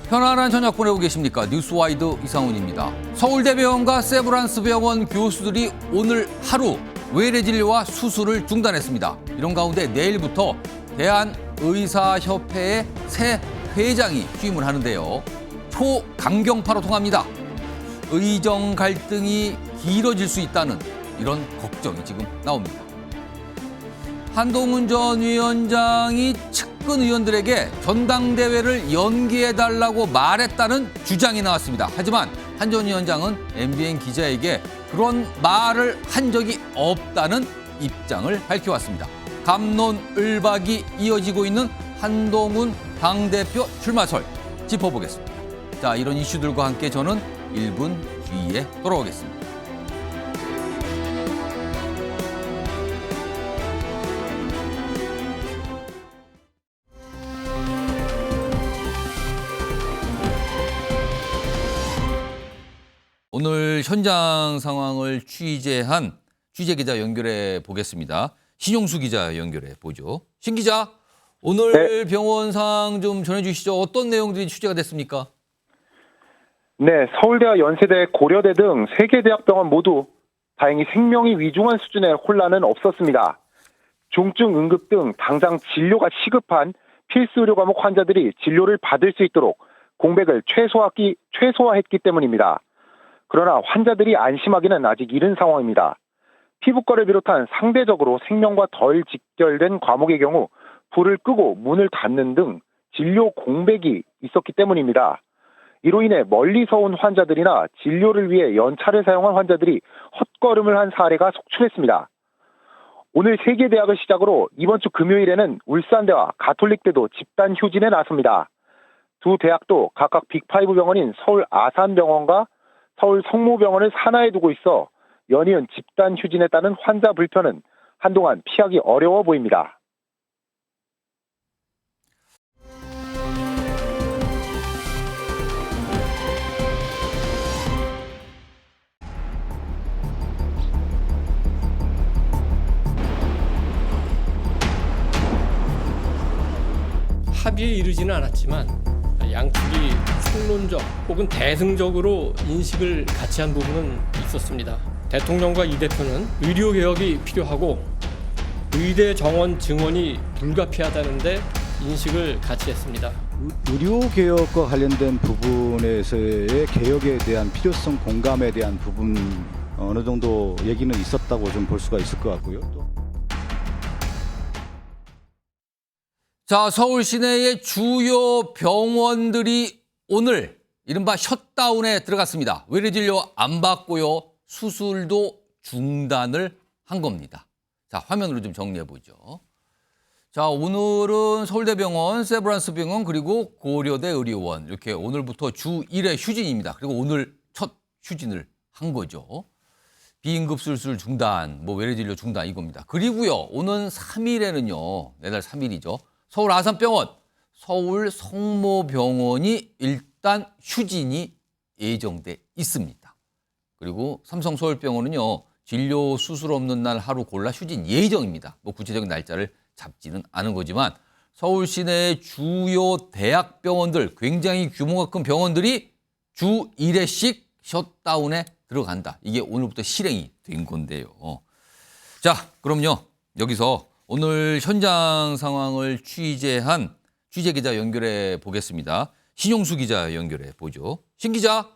편안한 저녁 보내고 계십니까? 뉴스와이드 이상훈입니다. 서울대병원과 세브란스병원 교수들이 오늘 하루 외래 진료와 수술을 중단했습니다. 이런 가운데 내일부터 대한의사협회의 새 회장이 취임을 하는데요. 초강경파로 통합니다. 의정 갈등이 길어질 수 있다는 이런 걱정이 지금 나옵니다. 한동훈 전 위원장이 측근 의원들에게 전당대회를 연기해달라고 말했다는 주장이 나왔습니다. 하지만 한 전 위원장은 MBN 기자에게 그런 말을 한 적이 없다는 입장을 밝혀왔습니다. 갑론을박이 이어지고 있는 한동훈 당대표 출마설 짚어보겠습니다. 자, 이런 이슈들과 함께 저는 1분 뒤에 돌아오겠습니다. 오늘 현장 상황을 취재한 취재기자 연결해 보겠습니다. 신용수 기자 연결해 보죠. 신 기자, 오늘 네. 병원 상황 좀 전해주시죠. 어떤 내용들이 취재가 됐습니까? 네, 서울대와 연세대, 고려대 등 3개 대학병원 모두 다행히 생명이 위중한 수준의 혼란은 없었습니다. 중증 응급 등 당장 진료가 시급한 필수 의료 과목 환자들이 진료를 받을 수 있도록 공백을 최소화했기 때문입니다. 그러나 환자들이 안심하기는 아직 이른 상황입니다. 피부과를 비롯한 상대적으로 생명과 덜 직결된 과목의 경우 불을 끄고 문을 닫는 등 진료 공백이 있었기 때문입니다. 이로 인해 멀리서 온 환자들이나 진료를 위해 연차를 사용한 환자들이 헛걸음을 한 사례가 속출했습니다. 오늘 3개 대학을 시작으로 이번 주 금요일에는 울산대와 가톨릭대도 집단 휴진에 나섭니다. 두 대학도 각각 빅5 병원인 서울 아산병원과 서울 성모병원을 산하에 두고 있어 연이은 집단 휴진에 따른 환자 불편은 한동안 피하기 어려워 보입니다. 합의에 이르지는 않았지만 양측이 총론적 혹은 대승적으로 인식을 같이 한 부분은 있었습니다. 대통령과 이 대표는 의료개혁이 필요하고 의대 정원 증원이 불가피하다는데 인식을 같이 했습니다. 의료개혁과 관련된 부분에서의 개혁에 대한 필요성 공감에 대한 부분 어느 정도 얘기는 있었다고 좀 볼 수가 있을 것 같고요. 또. 자, 서울 시내의 주요 병원들이 오늘 이른바 셧다운에 들어갔습니다. 외래 진료 안 받고요. 수술도 중단을 한 겁니다. 자, 화면으로 좀 정리해 보죠. 자, 오늘은 서울대병원, 세브란스병원 그리고 고려대 의료원 이렇게 오늘부터 주 1회 휴진입니다. 그리고 오늘 첫 휴진을 한 거죠. 비응급 수술 중단, 외래 진료 중단 이겁니다. 그리고요, 오는 3일에는요, 내달 3일이죠. 서울 아산병원, 서울 성모병원이 일단 휴진이 예정돼 있습니다. 그리고 삼성 서울병원은요, 진료 수술 없는 날 하루 골라 휴진 예정입니다. 구체적인 날짜를 잡지는 않은 거지만 서울 시내의 주요 대학병원들, 굉장히 규모가 큰 병원들이 주 1회씩 셧다운에 들어간다. 이게 오늘부터 실행이 된 건데요. 자, 그럼요, 여기서 오늘 현장 상황을 취재한 취재기자 연결해 보겠습니다. 신용수 기자 연결해 보죠. 신 기자,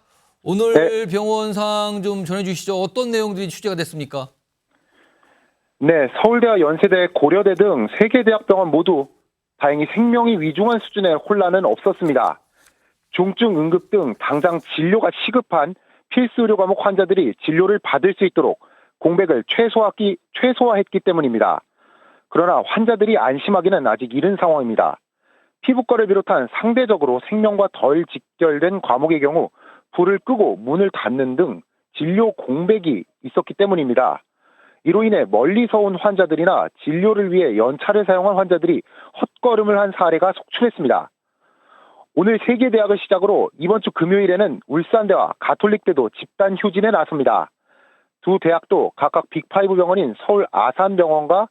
오늘 네. 병원 상황 좀 전해주시죠. 어떤 내용들이 취재가 됐습니까? 네, 서울대와 연세대, 고려대 등 3개 대학병원 모두 다행히 생명이 위중한 수준의 혼란은 없었습니다. 중증 응급 등 당장 진료가 시급한 필수 의료 과목 환자들이 진료를 받을 수 있도록 공백을 최소화했기 때문입니다. 그러나 환자들이 안심하기는 아직 이른 상황입니다. 피부과를 비롯한 상대적으로 생명과 덜 직결된 과목의 경우 불을 끄고 문을 닫는 등 진료 공백이 있었기 때문입니다. 이로 인해 멀리서 온 환자들이나 진료를 위해 연차를 사용한 환자들이 헛걸음을 한 사례가 속출했습니다. 오늘 3개 대학을 시작으로 이번 주 금요일에는 울산대와 가톨릭대도 집단 휴진에 나섭니다. 두 대학도 각각 빅5 병원인 서울 아산병원과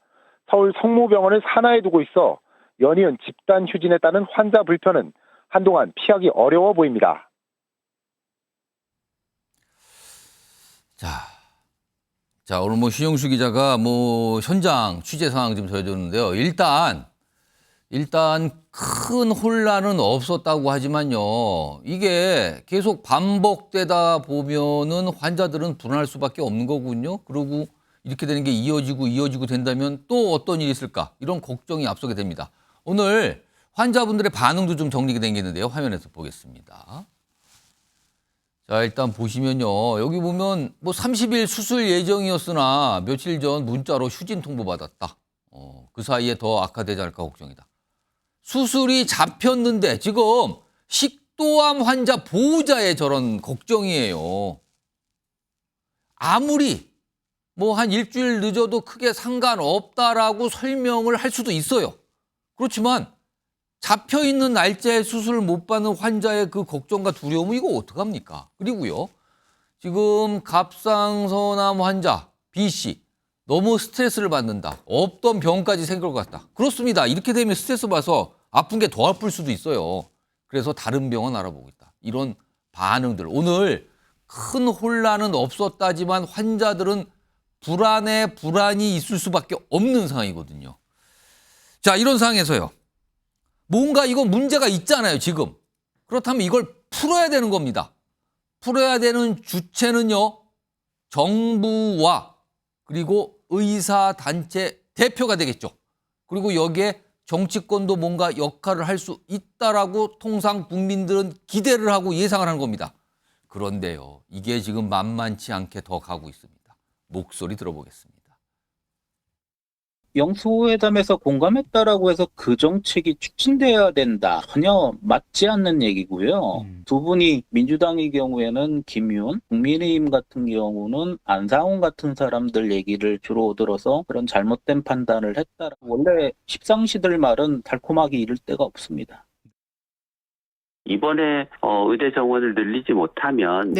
서울 성모병원을 산하에 두고 있어 연이은 집단 휴진에 따른 환자 불편은 한동안 피하기 어려워 보입니다. 자, 오늘 뭐 신영수 기자가 뭐 현장 취재 상황 좀 전해줬는데요. 일단 큰 혼란은 없었다고 하지만요. 이게 계속 반복되다 보면은 환자들은 불안할 수밖에 없는 거군요. 그리고 이렇게 되는 게 이어지고 된다면 또 어떤 일이 있을까? 이런 걱정이 앞서게 됩니다. 오늘 환자분들의 반응도 좀 정리가 된 게 있는데요. 화면에서 보겠습니다. 자, 일단 보시면요. 여기 보면 뭐 30일 수술 예정이었으나 며칠 전 문자로 휴진 통보 받았다. 그 사이에 더 악화되지 않을까 걱정이다. 수술이 잡혔는데 지금 식도암 환자 보호자의 저런 걱정이에요. 아무리 뭐 한 일주일 늦어도 크게 상관없다라고 설명을 할 수도 있어요. 그렇지만 잡혀있는 날짜에 수술을 못 받는 환자의 그 걱정과 두려움은 이거 어떡합니까? 그리고요, 지금 갑상선암 환자 B씨 너무 스트레스를 받는다. 없던 병까지 생길 것 같다. 그렇습니다. 이렇게 되면 스트레스 받아서 아픈 게 더 아플 수도 있어요. 그래서 다른 병원 알아보고 있다. 이런 반응들. 오늘 큰 혼란은 없었다지만 환자들은 불안이 있을 수밖에 없는 상황이거든요. 자, 이런 상황에서요. 뭔가 이거 문제가 있잖아요, 지금. 그렇다면 이걸 풀어야 되는 겁니다. 풀어야 되는 주체는요, 정부와 그리고 의사단체 대표가 되겠죠. 그리고 여기에 정치권도 뭔가 역할을 할 수 있다라고 통상 국민들은 기대를 하고 예상을 하는 겁니다. 그런데요, 이게 지금 만만치 않게 더 가고 있습니다. 목소리 들어보겠습니다. 영수회담에서 공감했다라고 해서 그 정책이 추진돼야 된다. 전혀 맞지 않는 얘기고요. 두 분이 민주당의 경우에는 김윤, 국민의힘 같은 경우는 안상훈 같은 사람들 얘기를 주로 들어서 그런 잘못된 판단을 했다. 원래 십상시들 말은 달콤하게 이를 데가 없습니다. 이번에 의대 정원을 늘리지 못하면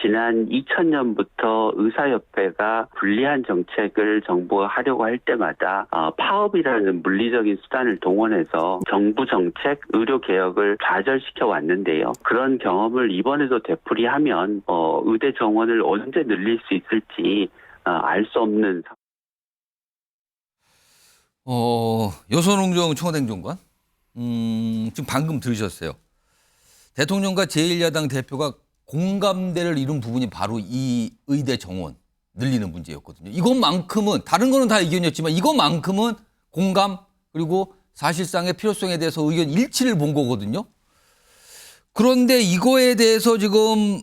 지난 2000년부터 의사협회가 불리한 정책을 정부가 하려고 할 때마다 파업이라는 물리적인 수단을 동원해서 정부 정책, 의료 개혁을 좌절시켜 왔는데요. 그런 경험을 이번에도 되풀이하면 의대 정원을 언제 늘릴 수 있을지 알 수 없는 여선홍정 청와대 행정관 지금 방금 들으셨어요. 대통령과 제1야당 대표가 공감대를 이룬 부분이 바로 이 의대 정원 늘리는 문제였거든요. 이것만큼은 다른 거는 다 의견이었지만 이것만큼은 공감 그리고 사실상의 필요성에 대해서 의견 일치를 본 거거든요. 그런데 이거에 대해서 지금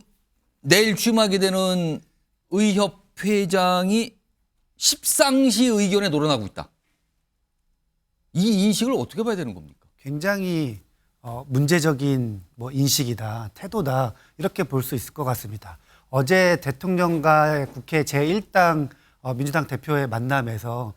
내일 취임하게 되는 의협회장이 십상시 의견에 노론하고 있다. 이 인식을 어떻게 봐야 되는 겁니까? 굉장히 문제적인 인식이다, 태도다 이렇게 볼 수 있을 것 같습니다. 어제 대통령과 국회 제1당 민주당 대표의 만남에서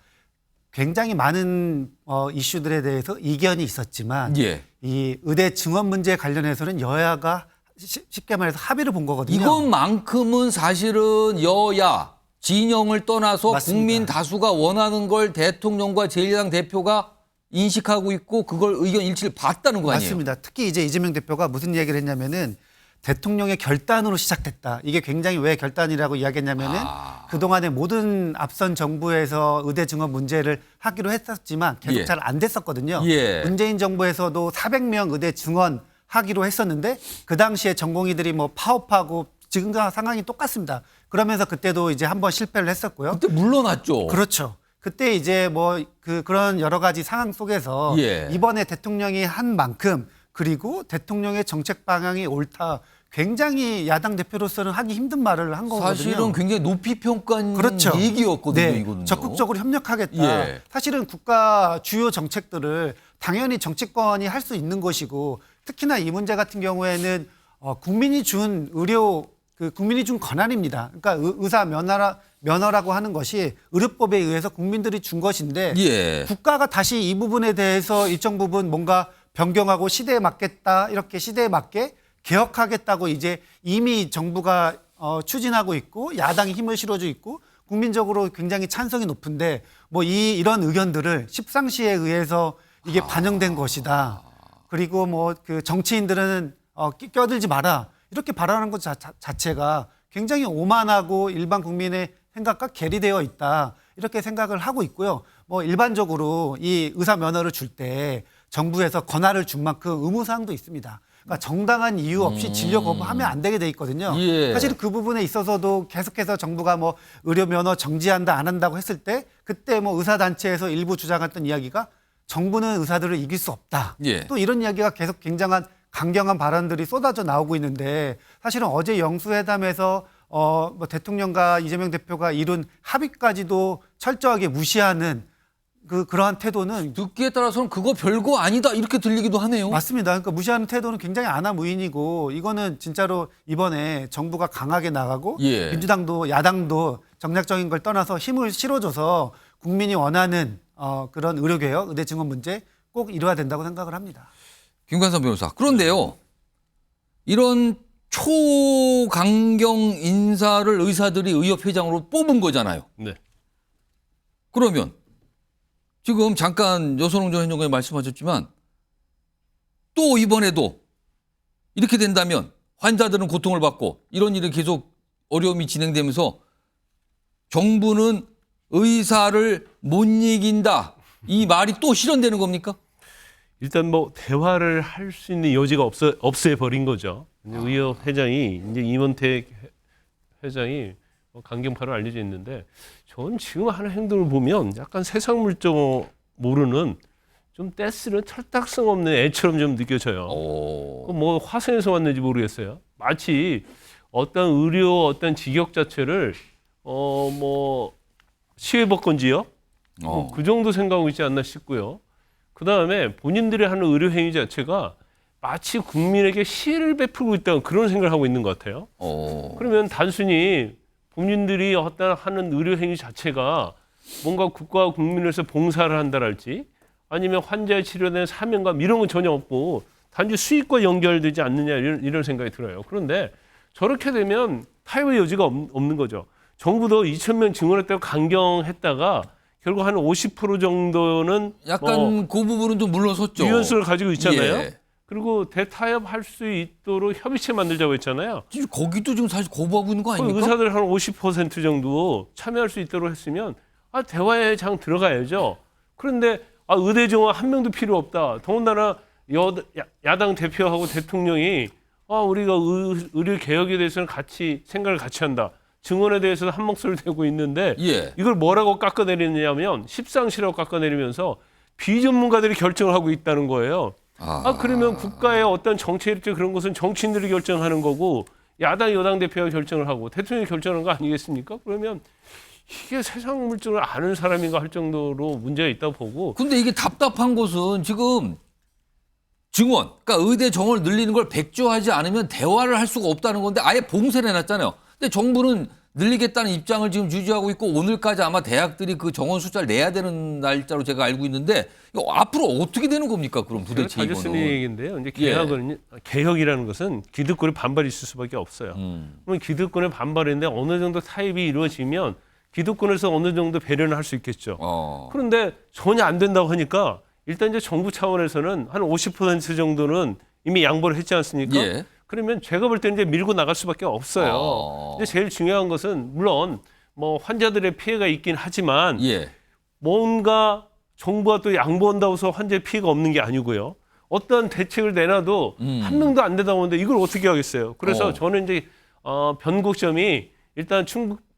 굉장히 많은 이슈들에 대해서 이견이 있었지만 이 의대 증원 문제 관련해서는 여야가 쉽게 말해서 합의를 본 거거든요. 이것만큼은 사실은 여야 진영을 떠나서 맞습니다. 국민 다수가 원하는 걸 대통령과 제1당 대표가 인식하고 있고 그걸 의견 일치를 봤다는 거 아니에요? 맞습니다. 특히 이제 이재명 대표가 무슨 얘기를 했냐면은 대통령의 결단으로 시작됐다. 이게 굉장히 왜 결단이라고 이야기했냐면은 그동안에 모든 앞선 정부에서 의대 증원 문제를 하기로 했었지만 계속 잘 안 됐었거든요. 문재인 정부에서도 400명 의대 증원 하기로 했었는데 그 당시에 전공의들이 파업하고 지금과 상황이 똑같습니다. 그러면서 그때도 이제 한번 실패를 했었고요. 그때 물러났죠. 그렇죠. 그때 이제 그런 여러 가지 상황 속에서 이번에 대통령이 한 만큼 그리고 대통령의 정책 방향이 옳다. 굉장히 야당 대표로서는 하기 힘든 말을 한 거거든요. 사실은 굉장히 높이 평가한 얘기였거든요. 이거는요. 적극적으로 협력하겠다. 사실은 국가 주요 정책들을 당연히 정치권이 할 수 있는 것이고 특히나 이 문제 같은 경우에는 국민이 준 국민이 준 권한입니다. 그러니까 의사 면허라고 하는 것이 의료법에 의해서 국민들이 준 것인데 국가가 다시 이 부분에 대해서 일정 부분 뭔가 변경하고 시대에 맞겠다 이렇게 시대에 맞게 개혁하겠다고 이제 이미 정부가 추진하고 있고 야당이 힘을 실어주고 있고 국민적으로 굉장히 찬성이 높은데 이런 의견들을 십상시에 의해서 이게 반영된 것이다. 그리고 뭐 그 정치인들은 껴들지 마라 이렇게 발언하는 것 자체가 굉장히 오만하고 일반 국민의 생각과 괴리되어 있다 이렇게 생각을 하고 있고요. 뭐 일반적으로 이 의사 면허를 줄 때 정부에서 권한을 준 만큼 의무 사항도 있습니다. 그러니까 정당한 이유 없이 진료 거부하면 안 되게 돼 있거든요. 예. 사실 그 부분에 있어서도 계속해서 정부가 뭐 의료 면허 정지한다 안 한다고 했을 때 그때 뭐 의사 단체에서 일부 주장했던 이야기가 정부는 의사들을 이길 수 없다. 예. 또 이런 이야기가 계속 굉장한 강경한 발언들이 쏟아져 나오고 있는데 사실은 어제 영수회담에서 뭐 대통령과 이재명 대표가 이룬 합의까지도 철저하게 무시하는 그러한 태도는 듣기에 따라서는 그거 별거 아니다 이렇게 들리기도 하네요. 맞습니다. 그러니까 무시하는 태도는 굉장히 안하무인이고 이거는 진짜로 이번에 정부가 강하게 나가고 예. 민주당도 야당도 정략적인 걸 떠나서 힘을 실어줘서 국민이 원하는 그런 의료개혁, 의대 증원 문제 꼭 이뤄야 된다고 생각을 합니다. 김관선 변호사. 그런데요. 이런 초강경 인사를 의사들이 의협회장으로 뽑은 거잖아요. 네. 그러면 지금 잠깐 여선홍 전 행정관이 말씀하셨지만 또 이번에도 이렇게 된다면 환자들은 고통을 받고 이런 일이 계속 어려움이 진행되면서 정부는 의사를 못 이긴다. 이 말이 또 실현되는 겁니까? 일단 뭐 대화를 할 수 있는 여지가 없애 버린 거죠. 의협 회장이 이제 임원택 회장이 강경파로 알려져 있는데 저는 지금 하는 행동을 보면 약간 세상 물정 모르는 좀 떼쓰는 철딱성 없는 애처럼 좀 느껴져요. 뭐 화성에서 왔는지 모르겠어요. 마치 어떤 의료 어떤 직역 자체를 뭐 시외법건지요? 그 정도 생각하고 있지 않나 싶고요. 그 다음에 본인들이 하는 의료 행위 자체가 마치 국민에게 시혜를 베풀고 있다는 그런 생각을 하고 있는 것 같아요. 그러면 단순히 본인들이 어떤 하는 의료 행위 자체가 뭔가 국가와 국민을 위해서 봉사를 한다랄지 아니면 환자의 치료에 사명감 이런 건 전혀 없고 단지 수익과 연결되지 않느냐 이런 생각이 들어요. 그런데 저렇게 되면 타협의 여지가 없는 거죠. 정부도 2,000명 증원했다고 강경했다가 결국 한 50% 정도는 약간 그 부분은 좀 물러섰죠. 유연성을 가지고 있잖아요. 예. 그리고 대타협할 수 있도록 협의체 만들자고 했잖아요. 거기도 지금 사실 거부하고 있는 거 아닙니까? 의사들 한 50% 정도 참여할 수 있도록 했으면 대화의 장 들어가야죠. 그런데 의대 정원 한 명도 필요 없다. 더군다나 야당 대표하고 대통령이 우리가 의료 개혁에 대해서는 같이 생각을 같이 한다. 증언에 대해서는 한 목소리를 내고 있는데 예. 이걸 뭐라고 깎아내리냐면 십상시라고 깎아내리면서 비전문가들이 결정을 하고 있다는 거예요. 그러면 국가의 어떤 정책이랄지 그런 것은 정치인들이 결정하는 거고 야당 여당 대표가 결정을 하고 대통령이 결정하는 거 아니겠습니까? 그러면 이게 세상 물정을 아는 사람인가 할 정도로 문제가 있다고 보고. 근데 이게 답답한 것은 지금 증원, 그러니까 의대 정원을 늘리는 걸 백지화하지 않으면 대화를 할 수가 없다는 건데 아예 봉쇄를 해놨잖아요. 근데 정부는 늘리겠다는 입장을 지금 유지하고 있고 오늘까지 아마 대학들이 그 정원 숫자를 내야 되는 날짜로 제가 알고 있는데 이거 앞으로 어떻게 되는 겁니까? 그럼 도대체 자주 쓰는 이거는. 얘기인데요. 이제 개혁이라는 것은 기득권의 반발이 있을 수밖에 없어요. 그럼 기득권의 반발인데 어느 정도 타협이 이루어지면 기득권에서 어느 정도 배려는 할 수 있겠죠. 그런데 전혀 안 된다고 하니까 일단 이제 정부 차원에서는 한 50% 정도는 이미 양보를 했지 않습니까? 예. 그러면 제가 볼 때는 이제 밀고 나갈 수밖에 없어요. 근데 제일 중요한 것은 물론 뭐 환자들의 피해가 있긴 하지만 예. 뭔가 정부가 또 양보한다고 해서 환자의 피해가 없는 게 아니고요. 어떤 대책을 내놔도 한 명도 안 되다 보는데 이걸 어떻게 하겠어요. 그래서 저는 이제 변곡점이 일단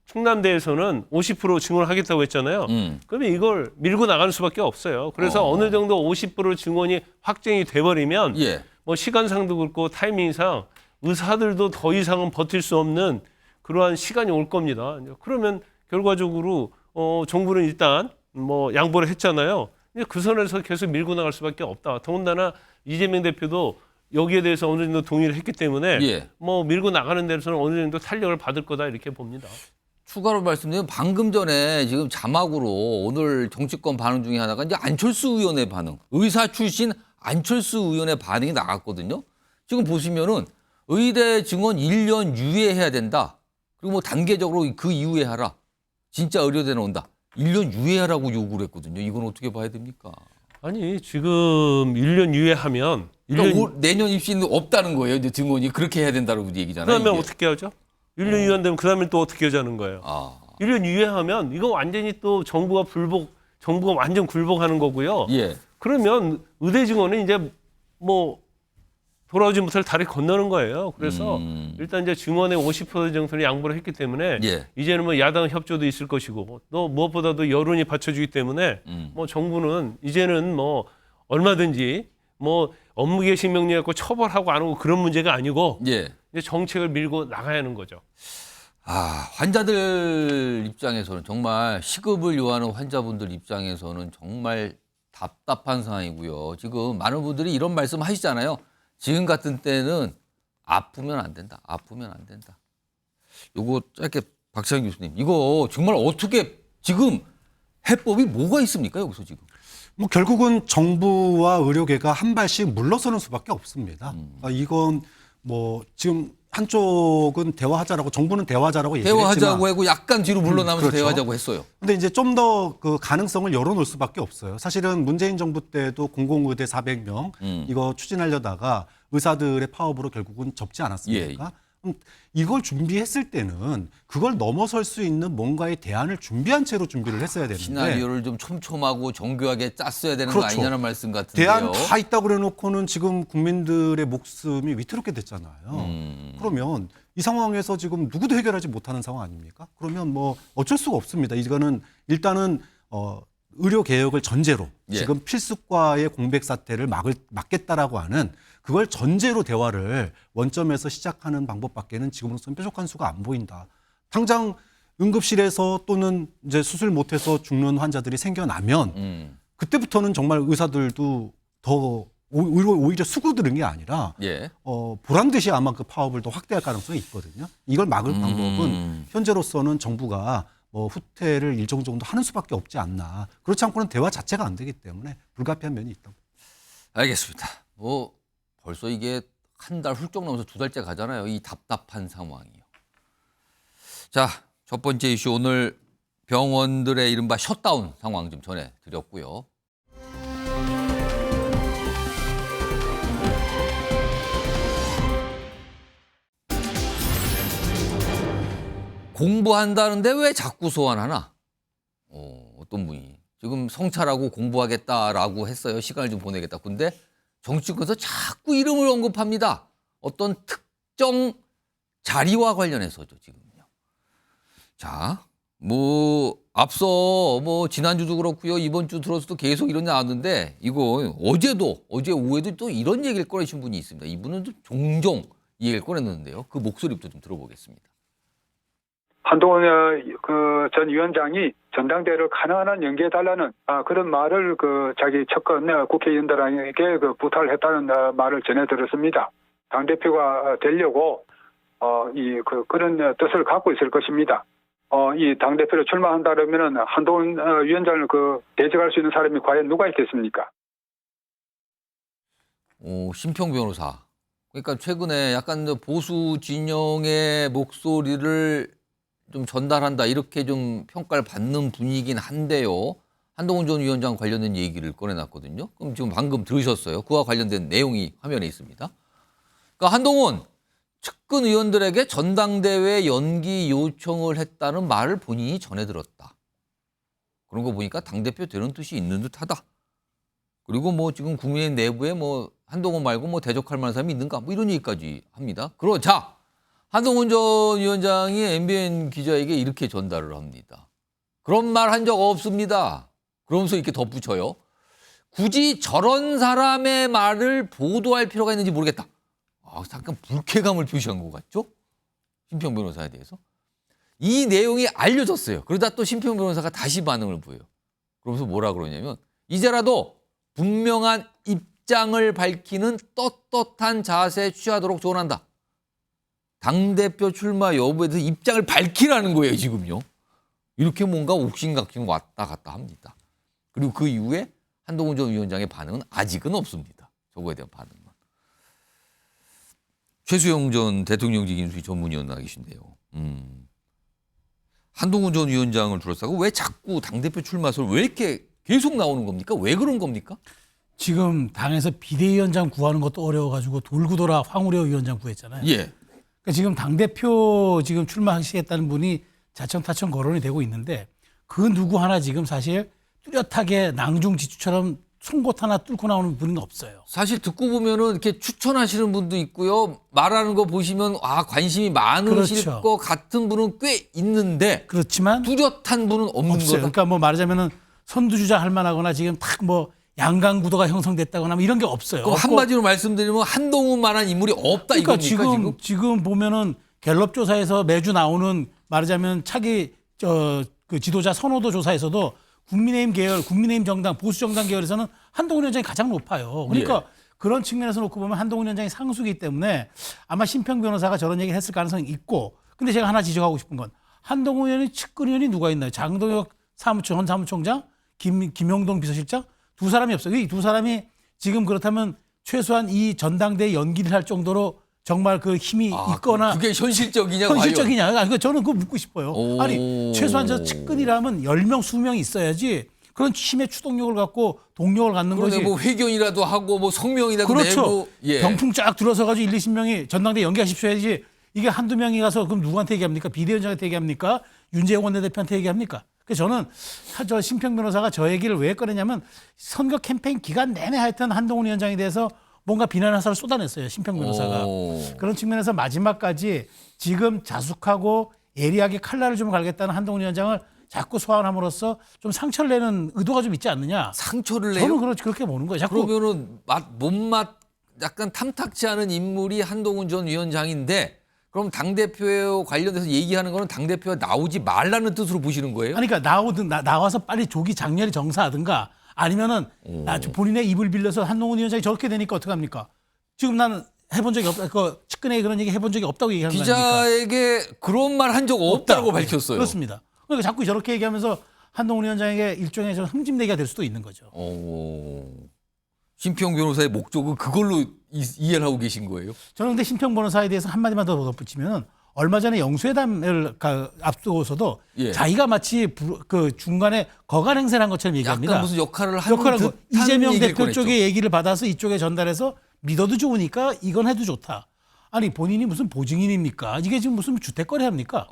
충남대에서는 50% 증원하겠다고 했잖아요. 그러면 이걸 밀고 나가는 수밖에 없어요. 그래서 어느 정도 50% 증원이 확정이 돼버리면 뭐 시간상도 그렇고 타이밍상 의사들도 더 이상은 버틸 수 없는 그러한 시간이 올 겁니다. 그러면 결과적으로 정부는 일단 뭐 양보를 했잖아요. 그 선에서 계속 밀고 나갈 수밖에 없다. 더군다나 이재명 대표도 여기에 대해서 어느 정도 동의를 했기 때문에 뭐 밀고 나가는 데서는 어느 정도 탄력을 받을 거다 이렇게 봅니다. 추가로 말씀드리면 방금 전에 지금 자막으로 오늘 정치권 반응 중에 하나가 이제 안철수 의원의 반응, 의사 출신 안철수 의원의 반응이 나갔거든요. 지금 보시면은 의대 증원 1년 유예해야 된다. 그리고 뭐 단계적으로 그 이후에 하라. 진짜 의료대 나온다. 1년 유예하라고 요구를 했거든요. 이건 어떻게 봐야 됩니까? 아니 지금 1년 유예하면 그러니까 내년 입시는 없다는 거예요. 이제 증언이 그렇게 해야 된다는 얘기잖아요. 그다음에 이게. 어떻게 하죠? 1년 유예되면 그다음에 또 어떻게 하자는 거예요? 1년 유예하면 이거 완전히 또 정부가 완전 굴복하는 거고요. 예. 그러면 의대 증원은 이제 뭐 돌아오지 못할 다리 건너는 거예요. 그래서 일단 이제 증원의 50% 정도는 양보를 했기 때문에 예. 이제는 뭐 야당 협조도 있을 것이고 또 무엇보다도 여론이 받쳐주기 때문에 뭐 정부는 이제는 뭐 얼마든지 뭐 업무 개시 명령하고 처벌하고 안 하고 그런 문제가 아니고 예. 이제 정책을 밀고 나가야 하는 거죠. 환자들 입장에서는 정말 시급을 요하는 환자분들 입장에서는 정말 답답한 상황이고요. 지금 많은 분들이 이런 말씀 하시잖아요. 지금 같은 때는 아프면 안 된다. 아프면 안 된다. 요거 짧게 박찬영 교수님. 이거 정말 어떻게 지금 해법이 뭐가 있습니까? 여기서 지금. 뭐 결국은 정부와 의료계가 한 발씩 물러서는 수밖에 없습니다. 이건 뭐 지금 한쪽은 대화하자라고 정부는 대화하자라고 얘기를 대화하자고 하고 약간 뒤로 물러나면서 그렇죠. 대화하자고 했어요. 근데 이제 좀 더 그 가능성을 열어놓을 수밖에 없어요. 사실은 문재인 정부 때도 공공의대 400명 이거 추진하려다가 의사들의 파업으로 결국은 접지 않았습니까? 이걸 준비했을 때는 그걸 넘어설 수 있는 뭔가의 대안을 준비한 채로 준비를 했어야 되는데 시나리오를 좀 촘촘하고 정교하게 짰어야 되는 그렇죠. 거 아니냐는 말씀 같은데요. 대안 다 있다고 그래놓고는 지금 국민들의 목숨이 위태롭게 됐잖아요. 그러면 이 상황에서 지금 누구도 해결하지 못하는 상황 아닙니까? 그러면 뭐 어쩔 수가 없습니다. 이거는 일단은 의료 개혁을 전제로 지금 필수과의 공백 사태를 막겠다라고 하는 그걸 전제로 대화를 원점에서 시작하는 방법밖에는 지금으로서는 뾰족한 수가 안 보인다. 당장 응급실에서 또는 이제 수술 못해서 죽는 환자들이 생겨나면 그때부터는 정말 의사들도 더 오히려 수구드는 게 아니라 보란 듯이 아마 그 파업을 더 확대할 가능성이 있거든요. 이걸 막을 방법은 현재로서는 정부가 뭐 후퇴를 일정 정도 하는 수밖에 없지 않나. 그렇지 않고는 대화 자체가 안 되기 때문에 불가피한 면이 있다고. 알겠습니다. 뭐 벌써 이게 한 달 훌쩍 넘어서 2달째 가잖아요. 이 답답한 상황이요. 자, 첫 번째 이슈 오늘 병원들의 이른바 셧다운 상황 좀 전해드렸고요. 공부한다는데 왜 자꾸 소환하나? 어떤 분이 지금 성찰하고 공부하겠다라고 했어요. 시간을 좀 보내겠다. 근데 정치권에서 자꾸 이름을 언급합니다. 어떤 특정 자리와 관련해서죠, 지금요. 자, 뭐 앞서 뭐 지난주도 그렇고요. 이번 주 들어서도 계속 이런 게 나왔는데 이거 어제 오후에도 또 이런 얘기를 꺼내신 분이 있습니다. 이분은 좀 종종 이 얘기를 꺼냈는데요. 그 목소리부터 좀 들어보겠습니다. 한동훈 전 위원장이 전당대회를 가능한 한 연기해달라는 그런 말을 자기 측근 국회의원들에게 부탁을 했다는 말을 전해 들었습니다. 당대표가 되려고 그런 뜻을 갖고 있을 것입니다. 이 당대표로 출마한다 그러면은 한동훈 위원장을 대적할 수 있는 사람이 과연 누가 있겠습니까? 심평 변호사. 그러니까 최근에 약간 보수 진영의 목소리를 좀 전달한다 이렇게 좀 평가를 받는 분이긴 한데요. 한동훈 전 위원장 관련된 얘기를 꺼내놨거든요. 그럼 지금 방금 들으셨어요. 그와 관련된 내용이 화면에 있습니다. 그러니까 한동훈 측근 의원들에게 전당대회 연기 요청을 했다는 말을 본인이 전해 들었다. 그런 거 보니까 당대표 되는 뜻이 있는 듯하다. 그리고 뭐 지금 국민의힘 내부에 뭐 한동훈 말고 뭐 대적할 만한 사람이 있는가 뭐 이런 얘기까지 합니다. 자, 한동훈 전 위원장이 MBN 기자에게 이렇게 전달을 합니다. 그런 말 한 적 없습니다. 그러면서 이렇게 덧붙여요. 굳이 저런 사람의 말을 보도할 필요가 있는지 모르겠다. 잠깐 불쾌감을 표시한 것 같죠? 심평 변호사에 대해서. 이 내용이 알려졌어요. 그러다 또 심평 변호사가 다시 반응을 보여요. 그러면서 뭐라 그러냐면 이제라도 분명한 입장을 밝히는 떳떳한 자세 취하도록 조언한다. 당대표 출마 여부에 대해서 입장을 밝히라는 거예요, 지금요. 이렇게 뭔가 옥신각신 왔다 갔다 합니다. 그리고 그 이후에 한동훈 전 위원장의 반응은 아직은 없습니다. 저거에 대한 반응은. 최수영 전 대통령직 인수위 전문위원 나와 계신데요. 한동훈 전 위원장을 둘러싸고 왜 자꾸 당대표 출마 소리 왜 이렇게 계속 나오는 겁니까? 왜 그런 겁니까? 지금 당에서 비대위원장 구하는 것도 어려워가지고 돌고 돌아 황우려 위원장 구했잖아요. 예. 그러니까 지금 당대표 지금 출마하시겠다는 분이 자청타청 거론이 되고 있는데 그 누구 하나 지금 사실 뚜렷하게 낭중지추처럼 송곳 하나 뚫고 나오는 분은 없어요. 사실 듣고 보면은 이렇게 추천하시는 분도 있고요. 말하는 거 보시면 관심이 많으실 그렇죠. 것 같은 분은 꽤 있는데 그렇지만 뚜렷한 분은 없는 없어요. 거다. 그러니까 뭐 말하자면은 선두주자 할 만하거나 지금 딱 뭐 양강 구도가 형성됐다거나 뭐 이런 게 없어요. 그럼 없고 한마디로 말씀드리면 한동훈만한 인물이 없다 그러니까 이겁니까 지금 보면은 갤럽 조사에서 매주 나오는 말하자면 차기 그 지도자 선호도 조사에서도 국민의힘 계열, 국민의힘 정당, 보수 정당 계열에서는 한동훈 위원장이 가장 높아요. 그러니까 예. 그런 측면에서 놓고 보면 한동훈 위원장이 상수기 때문에 아마 심평 변호사가 저런 얘기를 했을 가능성이 있고, 근데 제가 하나 지적하고 싶은 건 한동훈 의원의 측근 의원이 누가 있나요? 장동혁 전 사무총장, 김용동 비서실장 두 사람이 없어요. 이 두 사람이 지금 그렇다면 최소한 이 전당대회 연기를 할 정도로 정말 그 힘이 있거나 그게 현실적이냐 현실적이냐? 그러니까 저는 그거 묻고 싶어요. 오. 아니 최소한 저 측근이라면 10명, 20명이 있어야지 그런 힘의 추동력을 갖고 동력을 갖는 그런데 거지. 뭐 회견이라도 하고 뭐 성명이라도 그렇죠. 내고 예. 병풍 쫙 들어서가지고 1, 20명이 전당대회 연기하십시오 해야지. 이게 한두 명이 가서 그럼 누구한테 얘기합니까? 비대위원장한테 얘기합니까? 윤재용 원내대표한테 얘기합니까? 그래서 저는 저 심평 변호사가 저 얘기를 왜 꺼내냐면 선거 캠페인 기간 내내 하여튼 한동훈 위원장에 대해서 뭔가 비난 화살을 쏟아냈어요. 심평 변호사가. 그런 측면에서 마지막까지 지금 자숙하고 예리하게 칼날을 좀 갈겠다는 한동훈 위원장을 자꾸 소환함으로써 좀 상처를 내는 의도가 좀 있지 않느냐. 상처를 내요? 저는 그렇게 보는 거예요. 자꾸 그러면은 몸맛 약간 탐탁지 않은 인물이 한동훈 전 위원장인데 그럼 당대표 관련돼서 얘기하는 거는 당대표가 나오지 말라는 뜻으로 보시는 거예요? 아니, 그러니까 나와서 빨리 조기 장렬히 정사하든가 아니면은 본인의 입을 빌려서 한동훈 위원장이 저렇게 되니까 어떡합니까? 지금 나는 해본 적이 없다. 그 측근에게 그런 얘기 해본 적이 없다고 얘기하는 거 아닙니까? 기자에게 그런 말 한 적 없다고 밝혔어요. 그렇습니다. 그러니까 자꾸 저렇게 얘기하면서 한동훈 위원장에게 일종의 좀 흠집내기가 될 수도 있는 거죠. 심평 변호사의 목적은 그걸로 이해를 하고 계신 거예요? 저는 근데 심평 변호사에 대해서 한마디만 더 덧붙이면 얼마 전에 영수회담을 앞두고서도 예. 자기가 마치 그 중간에 거간 행세를 한 것처럼 얘기합니다. 약간 무슨 역할을 하는 듯한 이재명 얘기를 대표 꺼냈죠. 쪽의 얘기를 받아서 이쪽에 전달해서 믿어도 좋으니까 이건 해도 좋다. 아니 본인이 무슨 보증인입니까? 이게 지금 무슨 주택거래 합니까?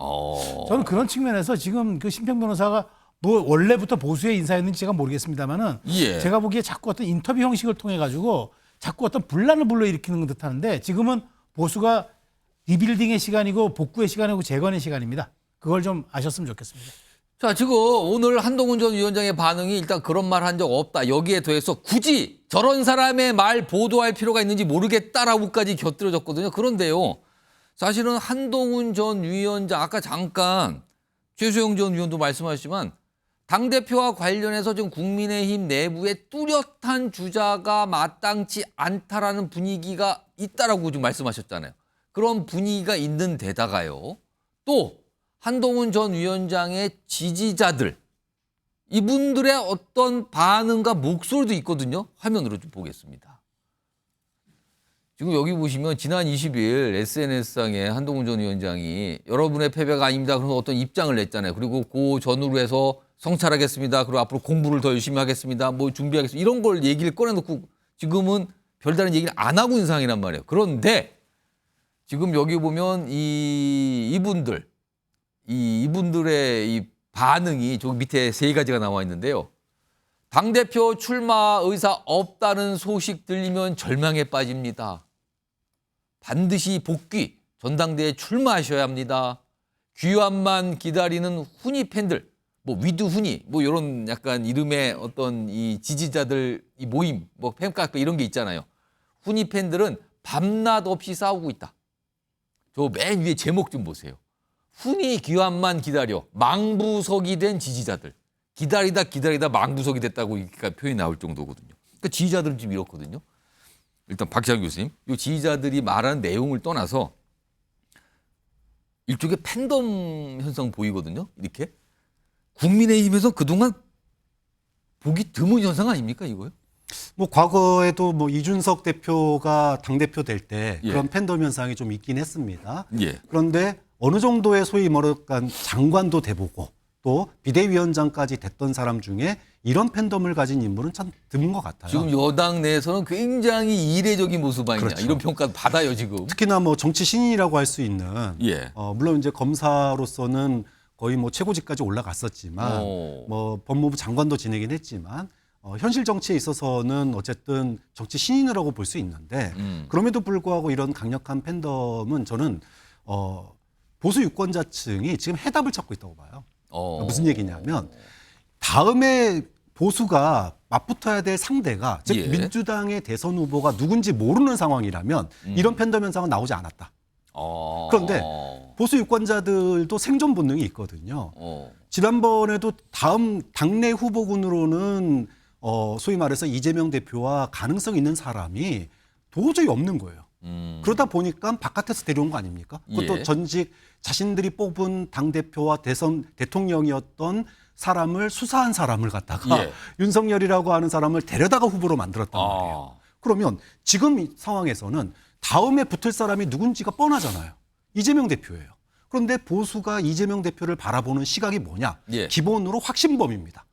저는 그런 측면에서 지금 그 심평 변호사가 뭐 원래부터 보수의 인사였는지 제가 모르겠습니다만은 예. 제가 보기에 자꾸 어떤 인터뷰 형식을 통해 가지고 자꾸 어떤 분란을 불러일으키는 듯 하는데 지금은 보수가 리빌딩의 시간이고 복구의 시간이고 재건의 시간입니다. 그걸 좀 아셨으면 좋겠습니다. 자, 지금 오늘 한동훈 전 위원장의 반응이 일단 그런 말 한 적 없다. 여기에 더해서 굳이 저런 사람의 말 보도할 필요가 있는지 모르겠다라고까지 곁들여졌거든요. 그런데요. 사실은 한동훈 전 위원장 아까 잠깐 최수영 전 위원도 말씀하셨지만 당대표와 관련해서 지금 국민의힘 내부에 뚜렷한 주자가 마땅치 않다라는 분위기가 있다라고 지금 말씀하셨잖아요. 그런 분위기가 있는 데다가요. 또 한동훈 전 위원장의 지지자들 이분들의 어떤 반응과 목소리도 있거든요. 화면으로 좀 보겠습니다. 지금 여기 보시면 지난 20일 SNS상에 한동훈 전 위원장이 여러분의 패배가 아닙니다. 그래서 어떤 입장을 냈잖아요. 그리고 그 전후로 해서 성찰하겠습니다. 그리고 앞으로 공부를 더 열심히 하겠습니다. 뭐 준비하겠습니다. 이런 걸 얘기를 꺼내놓고 지금은 별다른 얘기를 안 하고 있는 상황이란 말이에요. 그런데 지금 여기 보면 이분들의 이 반응이 저기 밑에 세 가지가 나와 있는데요. 당대표 출마 의사 없다는 소식 들리면 절망에 빠집니다. 반드시 복귀, 전당대회에 출마하셔야 합니다. 귀환만 기다리는 훈이 팬들, 뭐 위드 훈이, 뭐 이런 약간 이름의 어떤 이 지지자들 이 모임, 뭐 팬카페 이런 게 있잖아요. 훈이 팬들은 밤낮 없이 싸우고 있다. 저 맨 위에 제목 좀 보세요. 훈이 귀환만 기다려 망부석이 된 지지자들. 기다리다 망부석이 됐다고 그러니까 표현이 나올 정도거든요. 그러니까 지지자들은 지금 이렇거든요. 일단 박지환 교수님, 이 지지자들이 말하는 내용을 떠나서 일종의 팬덤 현상 보이거든요. 이렇게 국민의힘에서 그동안 보기 드문 현상 아닙니까 이거요? 뭐 과거에도 뭐 이준석 대표가 당대표 될 때 예. 그런 팬덤 현상이 좀 있긴 했습니다. 예. 그런데 어느 정도의 소위 말하는 장관도 돼보고 또 비대위원장까지 됐던 사람 중에 이런 팬덤을 가진 인물은 참 드문 것 같아요. 지금 여당 내에서는 굉장히 이례적인 모습 아니냐 그렇죠. 이런 평가도 받아요 지금. 특히나 뭐 정치 신인이라고 할 수 있는 예. 물론 이제 검사로서는 거의 뭐 최고직까지 올라갔었지만 뭐 법무부 장관도 지내긴 했지만 현실 정치에 있어서는 어쨌든 정치 신인이라고 볼 수 있는데 그럼에도 불구하고 이런 강력한 팬덤은 저는 보수 유권자층이 지금 해답을 찾고 있다고 봐요. 무슨 얘기냐면 다음에 보수가 맞붙어야 될 상대가 즉 예. 민주당의 대선 후보가 누군지 모르는 상황이라면 이런 팬덤 현상은 나오지 않았다. 그런데 보수 유권자들도 생존 본능이 있거든요. 지난번에도 다음 당내 후보군으로는 소위 말해서 이재명 대표와 가능성 있는 사람이 도저히 없는 거예요. 그러다 보니까 바깥에서 데려온 거 아닙니까? 그것도 예. 전직 자신들이 뽑은 당대표와 대통령이었던 사람을 수사한 사람을 갖다가 예. 윤석열이라고 하는 사람을 데려다가 후보로 만들었단 말이에요. 그러면 지금 이 상황에서는 다음에 붙을 사람이 누군지가 뻔하잖아요. 이재명 대표예요. 그런데 보수가 이재명 대표를 바라보는 시각이 뭐냐? 예. 기본으로 확신범입니다.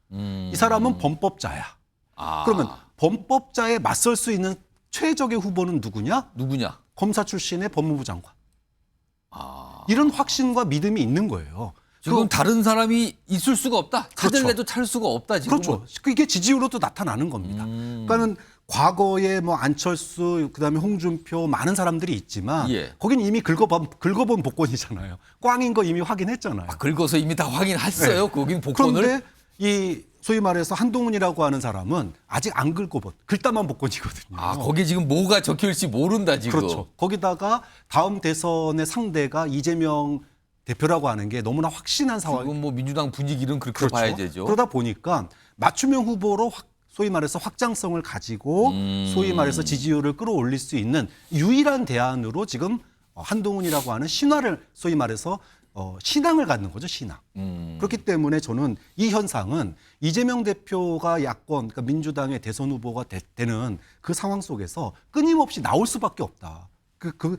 이 사람은 범법자야. 아. 그러면 범법자에 맞설 수 있는 최적의 후보는 누구냐? 누구냐? 검사 출신의 법무부 장관. 이런 확신과 믿음이 있는 거예요. 지금 다른 사람이 있을 수가 없다. 찾을래도 찾을 수가 없다 지금. 그렇죠. 이게 지지율로도 나타나는 겁니다. 그러니까는 과거에 뭐 안철수, 그다음에 홍준표 많은 사람들이 있지만 예. 거긴 이미 긁어본 복권이잖아요. 꽝인 거 이미 확인했잖아요. 긁어서 이미 다 확인했어요. 네. 거긴 복권을. 그런데 이 소위 말해서 한동훈이라고 하는 사람은 아직 안 긁어본 글담한 복권이거든요. 거기에 지금 뭐가 적혀있을지 모른다 지금. 그렇죠. 거기다가 다음 대선의 상대가 이재명 대표라고 하는 게 너무나 확신한 상황. 지금 뭐 민주당 분위기는 그렇게 그렇죠. 봐야 되죠. 그러다 보니까 맞춤형 후보로 소위 말해서 확장성을 가지고 소위 말해서 지지율을 끌어올릴 수 있는 유일한 대안으로 지금 한동훈이라고 하는 신화를 소위 말해서 신앙을 갖는 거죠, 신앙. 그렇기 때문에 저는 이 현상은 이재명 대표가 야권, 그러니까 민주당의 대선 후보가 되는 그 상황 속에서 끊임없이 나올 수밖에 없다. 그